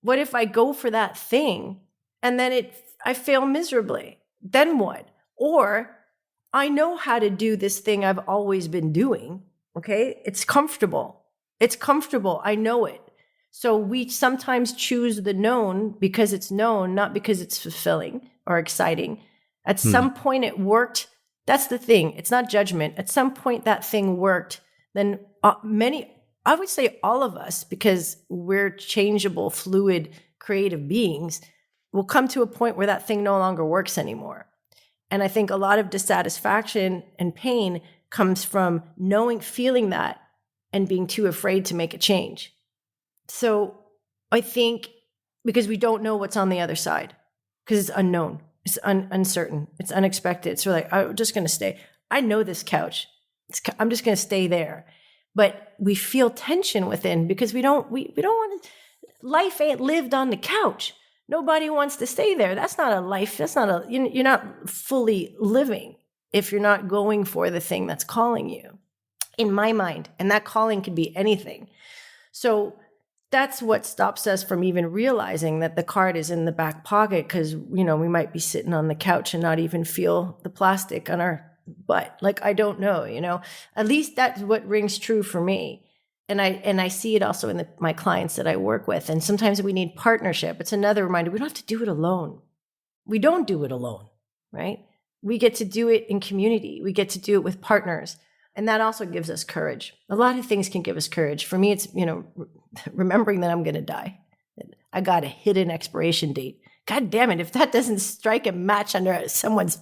S2: What if I go for that thing and then I fail miserably? Then what? Or I know how to do this thing I've always been doing. Okay. It's comfortable. I know it. So we sometimes choose the known because it's known, not because it's fulfilling or exciting. At some point it worked. That's the thing. It's not judgment. At some point that thing worked. Then I would say all of us, because we're changeable, fluid, creative beings, will come to a point where that thing no longer works anymore. And I think a lot of dissatisfaction and pain comes from feeling that and being too afraid to make a change. So I think because we don't know what's on the other side, because it's unknown, it's uncertain, it's unexpected. So like, I'm just going to stay. I know this couch. I'm just going to stay there. But we feel tension within because we don't want to, life ain't lived on the couch. Nobody wants to stay there. That's not a life. You're not fully living if you're not going for the thing that's calling you, in my mind. And that calling could be anything. So that's what stops us from even realizing that the card is in the back pocket, because, we might be sitting on the couch and not even feel the plastic on our butt. Like, I don't know, at least that's what rings true for me. And I see it also in my clients that I work with. And sometimes we need partnership. It's another reminder. We don't have to do it alone. We don't do it alone, right? We get to do it in community. We get to do it with partners. And that also gives us courage. A lot of things can give us courage. For me, it's, remembering that I'm going to die. I got a hidden expiration date. God damn it. If that doesn't strike a match under someone's,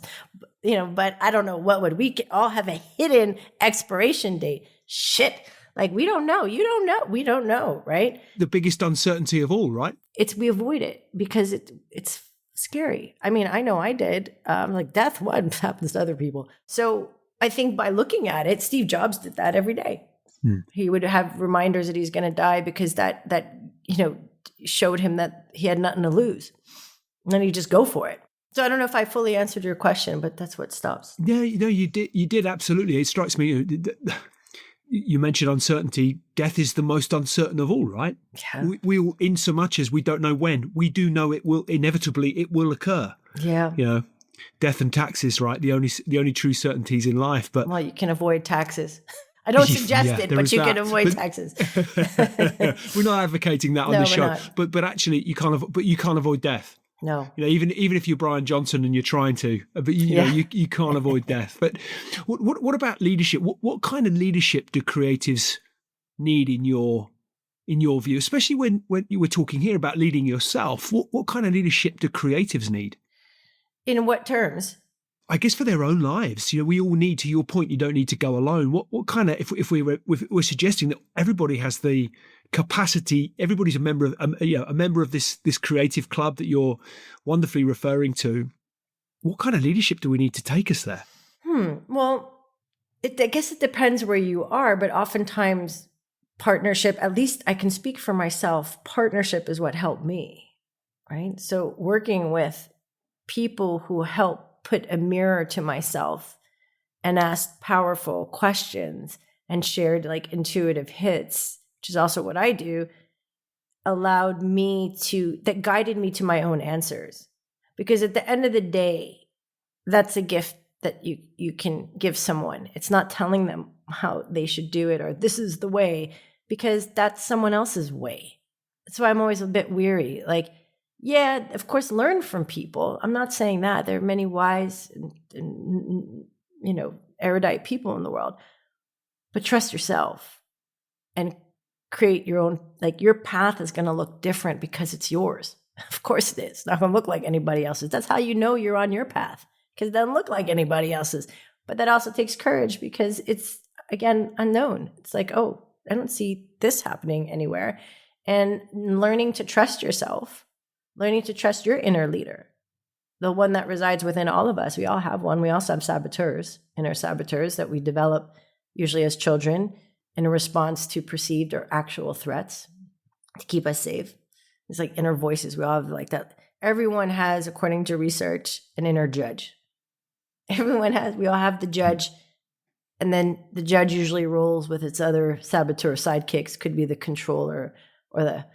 S2: but I don't know, what would we all have a hidden expiration date? Shit. Like, we don't know. You don't know. We don't know, right?
S1: The biggest uncertainty of all, right?
S2: We avoid it because it's scary. I mean, I know I did. Like, death, what happens to other people? So I think by looking at it, Steve Jobs did that every day. He would have reminders that he's going to die because that showed him that he had nothing to lose. And then he'd just go for it. So I don't know if I fully answered your question, but that's what stops.
S1: Yeah, you did absolutely. It strikes me. You mentioned uncertainty. Death is the most uncertain of all, right?
S2: Yeah.
S1: We all, in so much as we don't know when, we do know it will occur.
S2: Yeah.
S1: Death and taxes, right? The only true certainties in life. But
S2: well, you can avoid taxes. I don't suggest it, but you can avoid taxes.
S1: We're not advocating that on the show, but actually, you can't avoid death.
S2: No.
S1: Even if you're Brian Johnson and you're trying to, but you can't avoid death. But what about leadership? What kind of leadership do creatives need in your view, especially when you were talking here about leading yourself? What kind of leadership do creatives need?
S2: In what terms?
S1: I guess for their own lives. We all need, to your point, you don't need to go alone. What kind of, if we're suggesting that everybody has the capacity, everybody's a member of this creative club that you're wonderfully referring to, what kind of leadership do we need to take us there?
S2: Well, I guess it depends where you are, but oftentimes partnership, at least I can speak for myself, partnership is what helped me, right? So working with people who help put a mirror to myself and asked powerful questions and shared like intuitive hits, which is also what I do, guided me to my own answers. Because at the end of the day, that's a gift that you can give someone. It's not telling them how they should do it or this is the way, because that's someone else's way. That's why I'm always a bit weary. Like, yeah, of course, learn from people. I'm not saying that. There are many wise and erudite people in the world. But trust yourself and create your own, like your path is going to look different because it's yours. Of course it is. It's not going to look like anybody else's. That's how you know you're on your path, because it doesn't look like anybody else's. But that also takes courage because it's, again, unknown. It's like, oh, I don't see this happening anywhere. And learning to trust yourself, learning to trust your inner leader, the one that resides within all of us. We all have one. We also have saboteurs, inner saboteurs that we develop usually as children in response to perceived or actual threats to keep us safe. It's like inner voices. We all have like that. Everyone has, according to research, an inner judge. We all have the judge. And then the judge usually rolls with its other saboteur sidekicks, could be the controller or the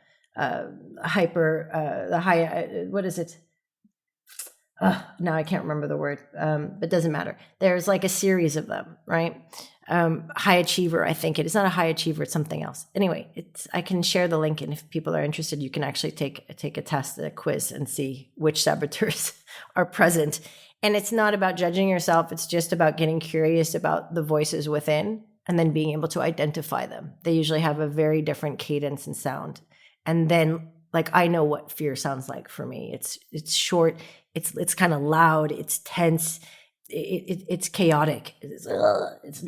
S2: Now I can't remember the word, but it doesn't matter. There's like a series of them, right? High achiever, I think it is not a high achiever, it's something else. Anyway, I can share the link, and if people are interested, you can actually take a test, a quiz, and see which saboteurs are present. And it's not about judging yourself. It's just about getting curious about the voices within and then being able to identify them. They usually have a very different cadence and sound. And then, like, I know what fear sounds like for me. It's short. It's kind of loud. It's tense. It's chaotic. It's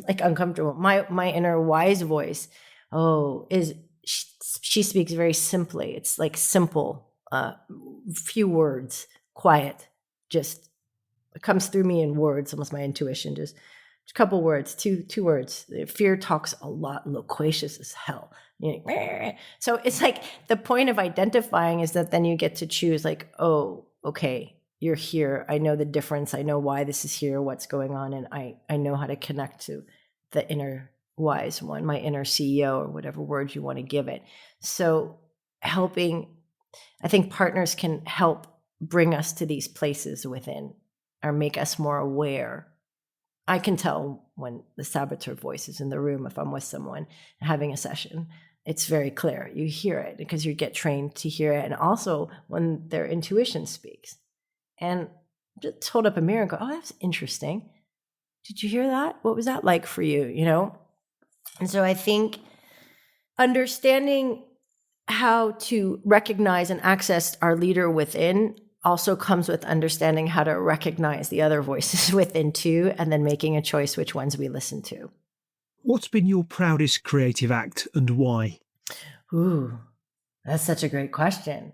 S2: like uncomfortable. My inner wise voice, she speaks very simply. It's like simple, few words, quiet, just it comes through me in words, almost my intuition, just a couple words, two words. Fear talks a lot, loquacious as hell. So it's like the point of identifying is that then you get to choose like, oh, okay, you're here. I know the difference. I know why this is here, what's going on. And I know how to connect to the inner wise one, my inner CEO, or whatever word you want to give it. So I think partners can help bring us to these places within or make us more aware. I can tell when the saboteur voice is in the room if I'm with someone having a session. It's very clear. You hear it because you get trained to hear it. And also when their intuition speaks. And just hold up a mirror and go, oh, that's interesting. Did you hear that? What was that like for you? And so I think understanding how to recognize and access our leader within also comes with understanding how to recognize the other voices within too, and then making a choice which ones we listen to.
S1: What's been your proudest creative act and why?
S2: Ooh, that's such a great question.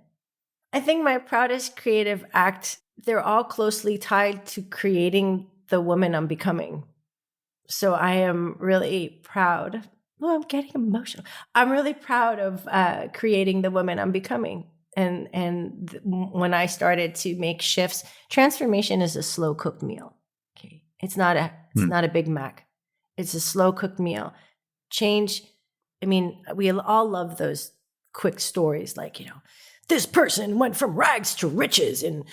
S2: I think my proudest creative act, they're all closely tied to creating the woman I'm becoming. So I am really proud. Oh, I'm getting emotional. I'm really proud of creating the woman I'm becoming. And when I started to make shifts, transformation is a slow cooked meal. Okay, it's not a Big Mac. It's a slow cooked meal. Change. I mean, we all love those quick stories, like this person went from rags to riches in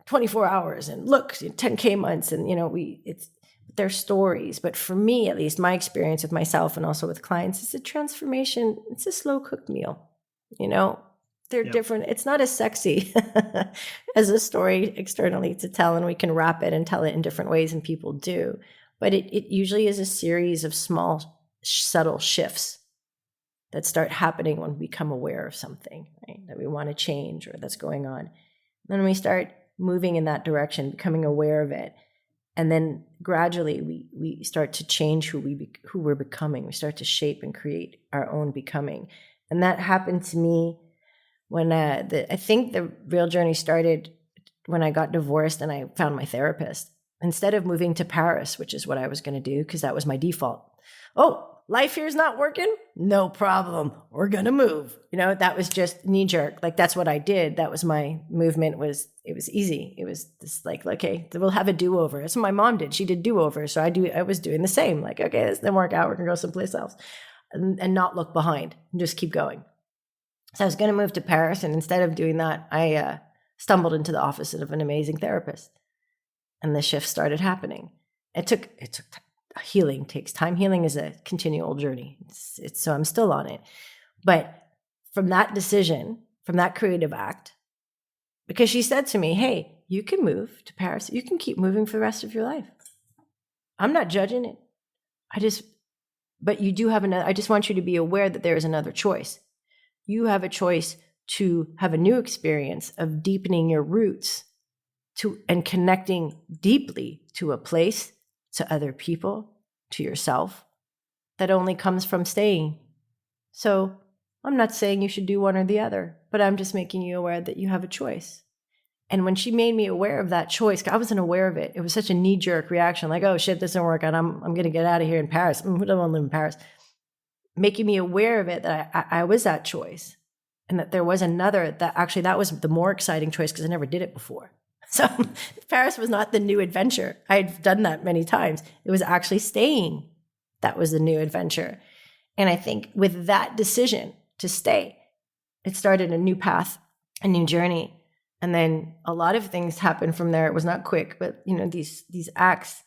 S2: 24 hours, and look, 10K months, and they're stories. But for me, at least, my experience with myself and also with clients is a transformation. It's a slow cooked meal. They're different. It's not as sexy as a story externally to tell, and we can wrap it and tell it in different ways, and people do. But it usually is a series of small, subtle shifts that start happening when we become aware of something, right, that we want to change or that's going on. Then we start moving in that direction, becoming aware of it. And then gradually we start to change who we're becoming. We start to shape and create our own becoming. And that happened to me when I think the real journey started when I got divorced and I found my therapist. Instead of moving to Paris, which is what I was going to do, because that was my default. Oh, life here is not working? No problem. We're going to move. That was just knee jerk. Like, that's what I did. That was my movement. It was easy. It was just like, okay, we'll have a do-over. That's what my mom did. She did do-over. So I was doing the same. Like, okay, this didn't work out. We're going to go someplace else and not look behind and just keep going. So I was going to move to Paris. And instead of doing that, I stumbled into the office of an amazing therapist. And the shift started happening. It took healing takes time. Healing is a continual journey. So I'm still on it. But from that decision, from that creative act, because she said to me, hey, you can move to Paris. You can keep moving for the rest of your life. I'm not judging it. But you do have I just want you to be aware that there is another choice. You have a choice to have a new experience of deepening your roots and connecting deeply to a place, to other people, to yourself, that only comes from staying. So I'm not saying you should do one or the other, but I'm just making you aware that you have a choice. And when she made me aware of that choice, I wasn't aware of it. It was such a knee-jerk reaction, like, oh shit, this didn't work out. I'm going to get out of here in Paris. Who doesn't want to live in Paris? Making me aware of it, that I was that choice. And that there was another, that was the more exciting choice because I never did it before. So Paris was not the new adventure. I'd done that many times. It was actually staying. That was the new adventure. And I think with that decision to stay, it started a new path, a new journey. And then a lot of things happened from there. It was not quick, but these acts.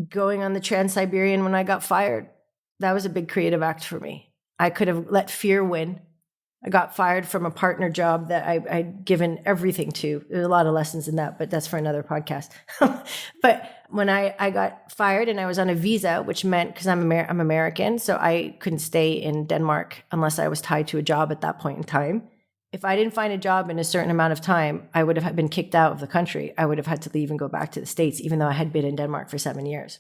S2: Going on the Trans-Siberian when I got fired, that was a big creative act for me. I could have let fear win. I got fired from a partner job that I'd given everything to. There's a lot of lessons in that, but that's for another podcast. But when I got fired and I was on a visa, which meant, because I'm American, so I couldn't stay in Denmark unless I was tied to a job at that point in time. If I didn't find a job in a certain amount of time, I would have been kicked out of the country. I would have had to leave and go back to the States, even though I had been in Denmark for 7 years.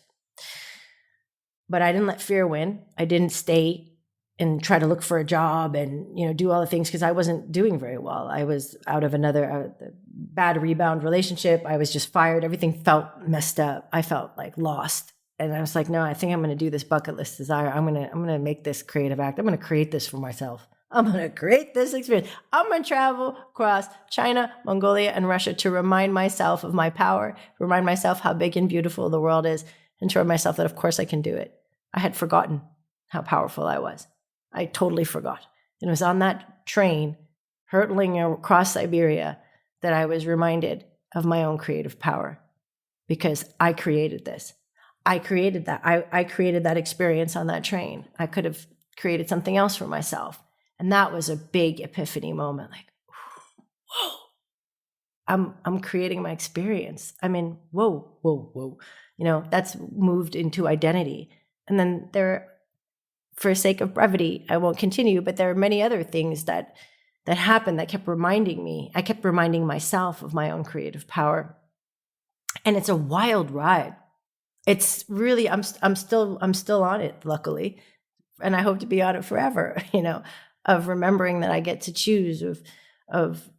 S2: But I didn't let fear win. I didn't stay and try to look for a job and, do all the things, because I wasn't doing very well. I was out of another bad rebound relationship. I was just fired. Everything felt messed up. I felt like lost. And I was like, no, I think I'm going to do this bucket list desire. I'm going to make this creative act. I'm going to create this for myself. I'm going to create this experience. I'm going to travel across China, Mongolia, and Russia to remind myself of my power, remind myself how big and beautiful the world is, and to remind myself that, of course, I can do it. I had forgotten how powerful I was. I totally forgot. And it was on that train, hurtling across Siberia, that I was reminded of my own creative power, because I created this. I created that. I created that experience on that train. I could have created something else for myself. And that was a big epiphany moment. Like, whoa, I'm creating my experience. I mean, whoa. That's moved into identity. And then for sake of brevity, I won't continue, but there are many other things that happened that kept reminding me. I kept reminding myself of my own creative power. And it's a wild ride. It's really, I'm still on it, luckily. And I hope to be on it forever, of remembering that I get to choose, of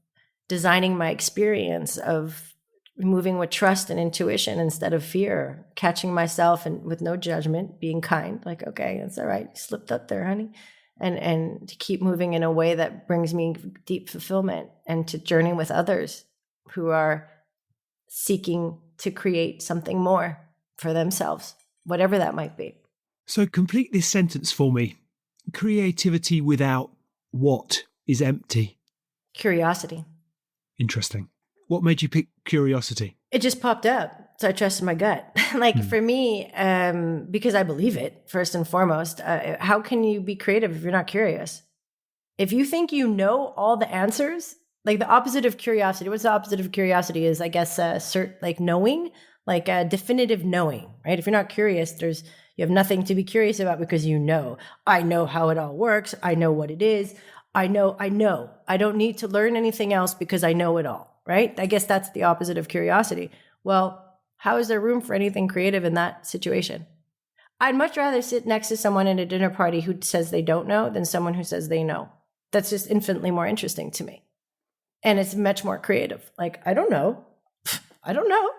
S2: designing my experience, of moving with trust and intuition instead of fear, catching myself and with no judgment, being kind, like, okay, that's all right, you slipped up there, honey, and to keep moving in a way that brings me deep fulfillment, and to journey with others who are seeking to create something more for themselves, whatever that might be.
S1: So complete this sentence for me. Creativity without what is empty?
S2: Curiosity.
S1: Interesting. What made you pick curiosity?
S2: It just popped up. So I trusted my gut. For me, because I believe it, first and foremost, how can you be creative if you're not curious? If you think you know all the answers, like the opposite of curiosity, what's the opposite of curiosity is, I guess, knowing, like a definitive knowing, right? If you're not curious, you have nothing to be curious about, because I know how it all works. I know what it is. I know. I don't need to learn anything else because I know it all, right? I guess that's the opposite of curiosity. Well, how is there room for anything creative in that situation? I'd much rather sit next to someone at a dinner party who says they don't know than someone who says they know. That's just infinitely more interesting to me. And it's much more creative. Like, I don't know. I don't know.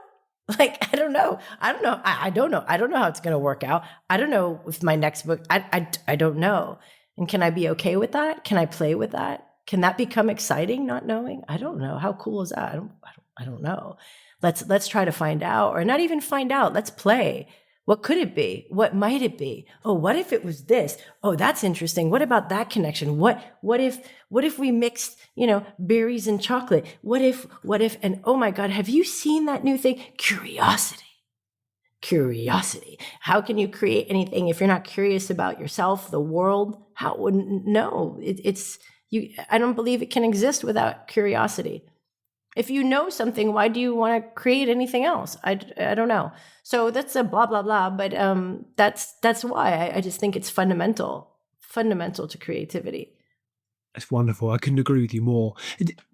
S2: Like, I don't know. I don't know. I don't know. I don't know how it's going to work out. I don't know if my next book, I don't know. And can I be okay with that? Can I play with that? Can that become exciting, not knowing? I don't know. How cool is that? I don't know. Let's try to find out, or not even find out. Let's play. What could it be? What might it be? Oh, what if it was this? Oh, that's interesting. What about that connection? What if we mixed, berries and chocolate? What if, and oh my God, have you seen that new thing? Curiosity. How can you create anything if you're not curious about yourself, the world? How wouldn't know? I don't believe it can exist without curiosity. If you know something, why do you want to create anything else? I don't know. So that's a blah, blah, blah. But that's why I just think it's fundamental to creativity.
S1: That's wonderful. I couldn't agree with you more.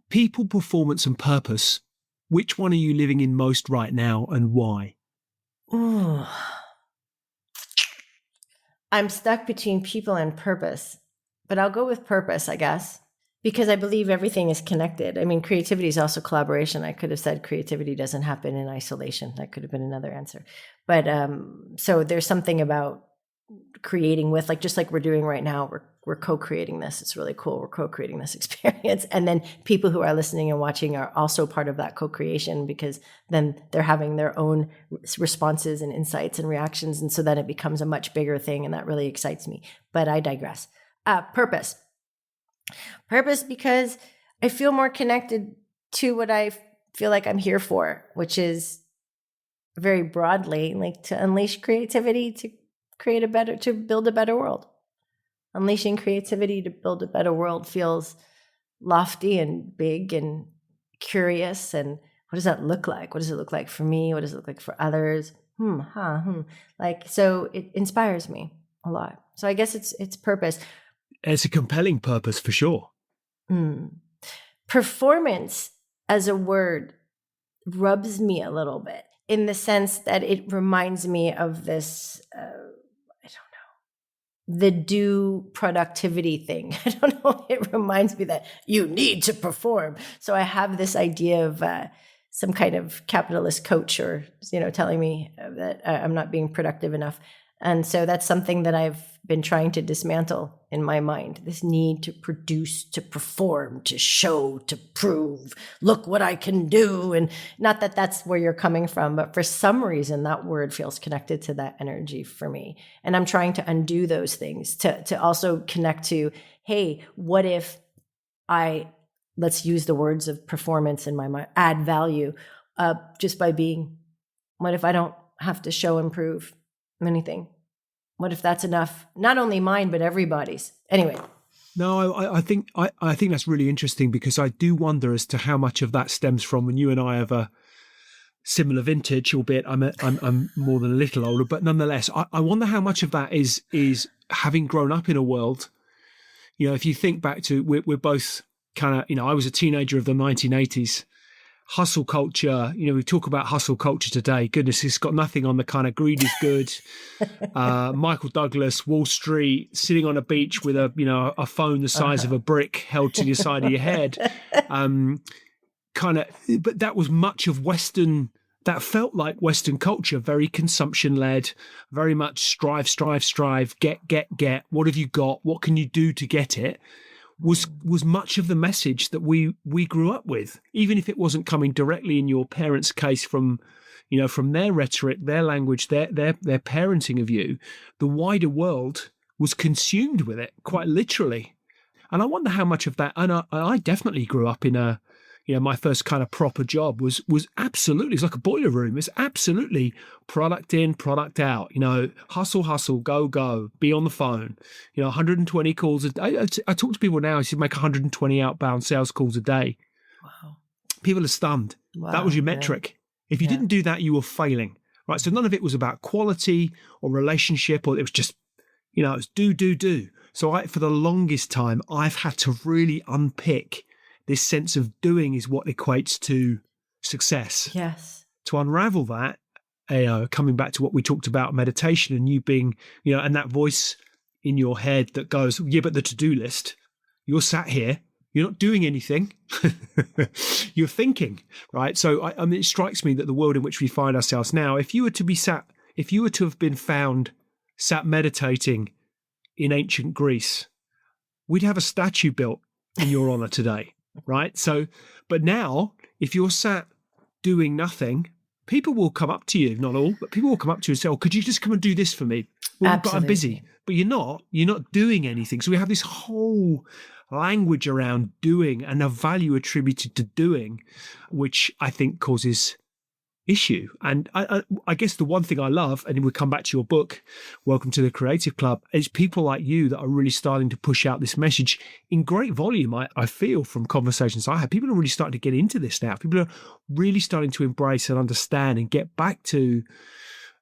S1: People, performance and purpose. Which one are you living in most right now, and why?
S2: Ooh. I'm stuck between people and purpose, but I'll go with purpose, I guess. Because I believe everything is connected. I mean, creativity is also collaboration. I could have said creativity doesn't happen in isolation. That could have been another answer. But so there's something about creating with, just like we're doing right now, we're co-creating this. It's really cool. We're co-creating this experience. And then people who are listening and watching are also part of that co-creation, because then they're having their own responses and insights and reactions. And so then it becomes a much bigger thing. And that really excites me. But I digress. Purpose, because I feel more connected to what I feel like I'm here for, which is very broadly like to unleash creativity to build a better world. Unleashing creativity to build a better world feels lofty and big and curious. And what does that look like? What does it look like for me? What does it look like for others? Like, so it inspires me a lot. So I guess it's purpose.
S1: It's a compelling purpose for sure.
S2: Performance as a word rubs me a little bit in the sense that it reminds me of this, the due productivity thing. I don't know. It reminds me that you need to perform. So I have this idea of some kind of capitalist coach or, telling me that I'm not being productive enough. And so that's something that I've been trying to dismantle in my mind. This need to produce, to perform, to show, to prove, look what I can do. And not that that's where you're coming from, but for some reason that word feels connected to that energy for me. And I'm trying to undo those things to also connect to, hey, what if let's use the words of performance in my mind, add value just by being. What if I don't have to show and prove anything? What if that's enough? Not only mine, but everybody's. Anyway.
S1: No, I think that's really interesting, because I do wonder as to how much of that stems from, and you and I have a similar vintage, albeit I'm more than a little older, but nonetheless, I wonder how much of that is having grown up in a world. If you think back to, we're both kind of, I was a teenager of the 1980s. Hustle culture, we talk about hustle culture today. Goodness, it's got nothing on the kind of greed is good. Michael Douglas, Wall Street, sitting on a beach with a phone the size of a brick held to the side of your head. But that was much of Western. That felt like Western culture, very consumption led, very much strive, get. What have you got? What can you do to get it? Was much of the message that we grew up with, even if it wasn't coming directly in your parents' case from their rhetoric, their language, their parenting of you. The wider world was consumed with it, quite literally. And I wonder how much of that. And I definitely grew up in my first kind of proper job was absolutely, it's like a boiler room. It's absolutely product in, product out, hustle, go, be on the phone, 120 calls a day. I talk to people now, I should make 120 outbound sales calls a day.
S2: Wow.
S1: People are stunned. Wow, that was your metric. Yeah. If you didn't do that, you were failing, right? So none of it was about quality or relationship, or it was just, it was do. So for the longest time, I've had to really unpick this sense of doing is what equates to success.
S2: Yes.
S1: To unravel that, coming back to what we talked about, meditation, and you being, and that voice in your head that goes, yeah, but the to-do list, you're sat here, you're not doing anything, you're thinking, right? So I mean, it strikes me that the world in which we find ourselves now, if you were to have been found sat meditating in ancient Greece, we'd have a statue built in your honor today. Right. So, but now if you're sat doing nothing, people will come up to you, not all, but people will come up to you and say, oh, could you just come and do this for me? Well, but I'm busy, but you're not doing anything. So we have this whole language around doing and a value attributed to doing, which I think causes issue. And I guess the one thing I love, and we'll come back to your book, Welcome to the Creative Club, is people like you that are really starting to push out this message in great volume. I feel from conversations I had, people are really starting to get into this now. People are really starting to embrace and understand and get back to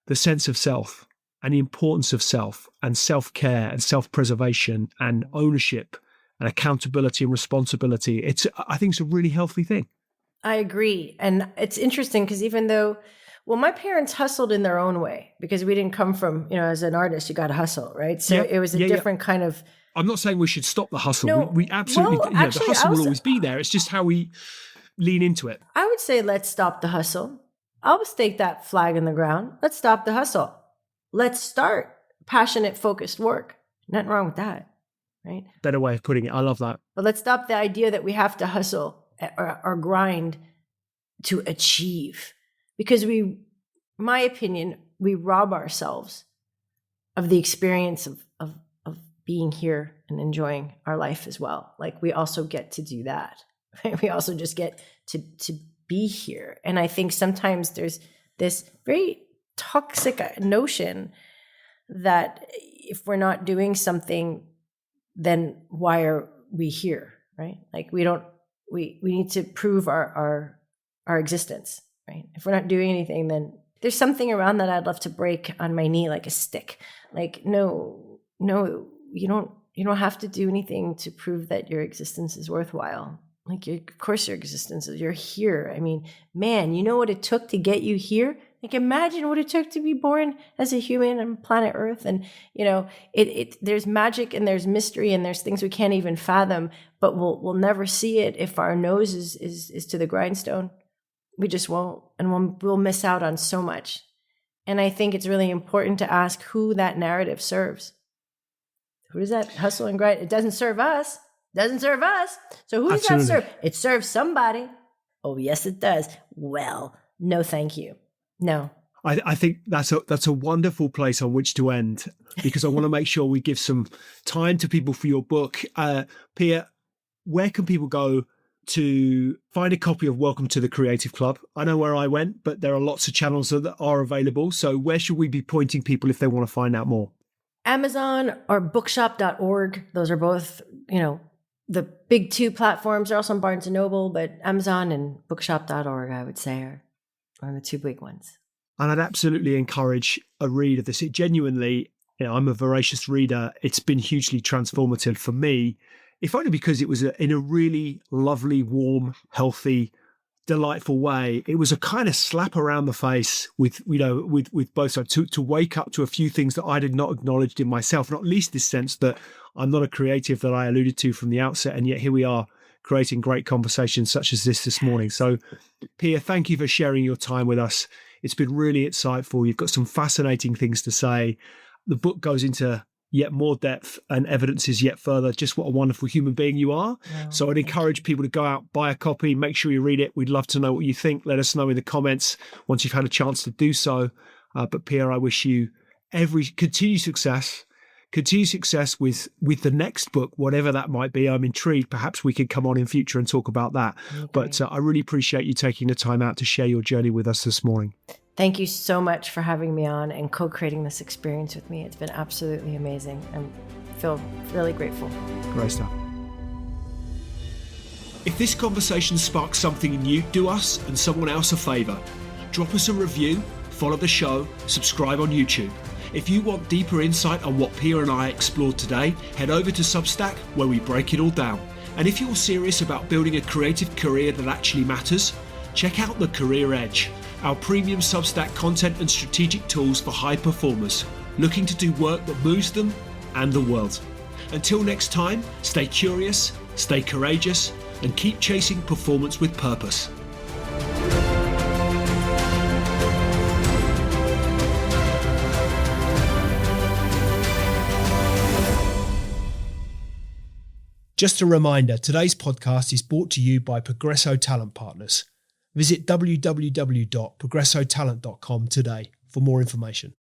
S1: the sense of self and the importance of self and self-care and self-preservation and ownership and accountability and responsibility. I think it's a really healthy thing.
S2: I agree. And it's interesting because even though, my parents hustled in their own way because we didn't come from, as an artist, you got to hustle, right? So it was a different kind of.
S1: I'm not saying we should stop the hustle.
S2: No,
S1: we absolutely, actually, the hustle will always be there. It's just how we lean into it.
S2: I would say, let's stop the hustle. I'll stake that flag in the ground. Let's stop the hustle. Let's start passionate, focused work. Nothing wrong with that, right?
S1: Better way of putting it. I love that.
S2: But let's stop the idea that we have to hustle or grind to achieve, because my opinion, we rob ourselves of the experience of being here and enjoying our life as well. Like we also get to do that. Right? We also just get to be here. And I think sometimes there's this very toxic notion that if we're not doing something, then why are we here, right? Like we need to prove our existence, right? If we're not doing anything, then there's something around that I'd love to break on my knee like a stick. Like, no, you don't have to do anything to prove that your existence is worthwhile. Like, of course your existence is, you're here. I mean, man, you know what it took to get you here? Like, imagine what it took to be born as a human on planet Earth. And, there's magic and there's mystery and there's things we can't even fathom, but we'll never see it if our nose is to the grindstone. We just won't. And we'll miss out on so much. And I think it's really important to ask who that narrative serves. Who does that hustle and grind? It doesn't serve us. So who does that serve? It serves somebody. Oh, yes, it does. Well, no, thank you. No.
S1: I think that's a wonderful place on which to end, because I want to make sure we give some time to people for your book. Pia, where can people go to find a copy of Welcome to the Creative Club? I know where I went, but there are lots of channels that are available. So where should we be pointing people if they want to find out more?
S2: Amazon or bookshop.org. Those are both, the big two platforms. They're also on Barnes & Noble, but Amazon and bookshop.org, I would say, are the two big ones.
S1: And I'd absolutely encourage a read of this. It genuinely, I'm a voracious reader. It's been hugely transformative for me, if only because it was in a really lovely, warm, healthy, delightful way. It was a kind of slap around the face with both sides to wake up to a few things that I did not acknowledge in myself, not least this sense that I'm not a creative that I alluded to from the outset. And yet here we are creating great conversations such as this morning. So Pia, thank you for sharing your time with us. It's been really insightful. You've got some fascinating things to say. The book goes into yet more depth and evidences yet further just what a wonderful human being you are. Wow, so I'd encourage people to go out, buy a copy, make sure you read it. We'd love to know what you think. Let us know in the comments once you've had a chance to do so. But Pia, I wish you every continued success with the next book, whatever that might be. I'm intrigued. Perhaps we could come on in future and talk about that. Okay. But I really appreciate you taking the time out to share your journey with us this morning.
S2: Thank you so much for having me on and co-creating this experience with me. It's been absolutely amazing. I feel really grateful.
S1: Great stuff. If this conversation sparks something in you, do us and someone else a favor. Drop us a review, follow the show, subscribe on YouTube. If you want deeper insight on what Pia and I explored today, head over to Substack where we break it all down. And if you're serious about building a creative career that actually matters, check out The Career Edge, our premium Substack content and strategic tools for high performers looking to do work that moves them and the world. Until next time, stay curious, stay courageous, and keep chasing performance with purpose. Just a reminder, today's podcast is brought to you by Progresso Talent Partners. Visit www.progressotalent.com today for more information.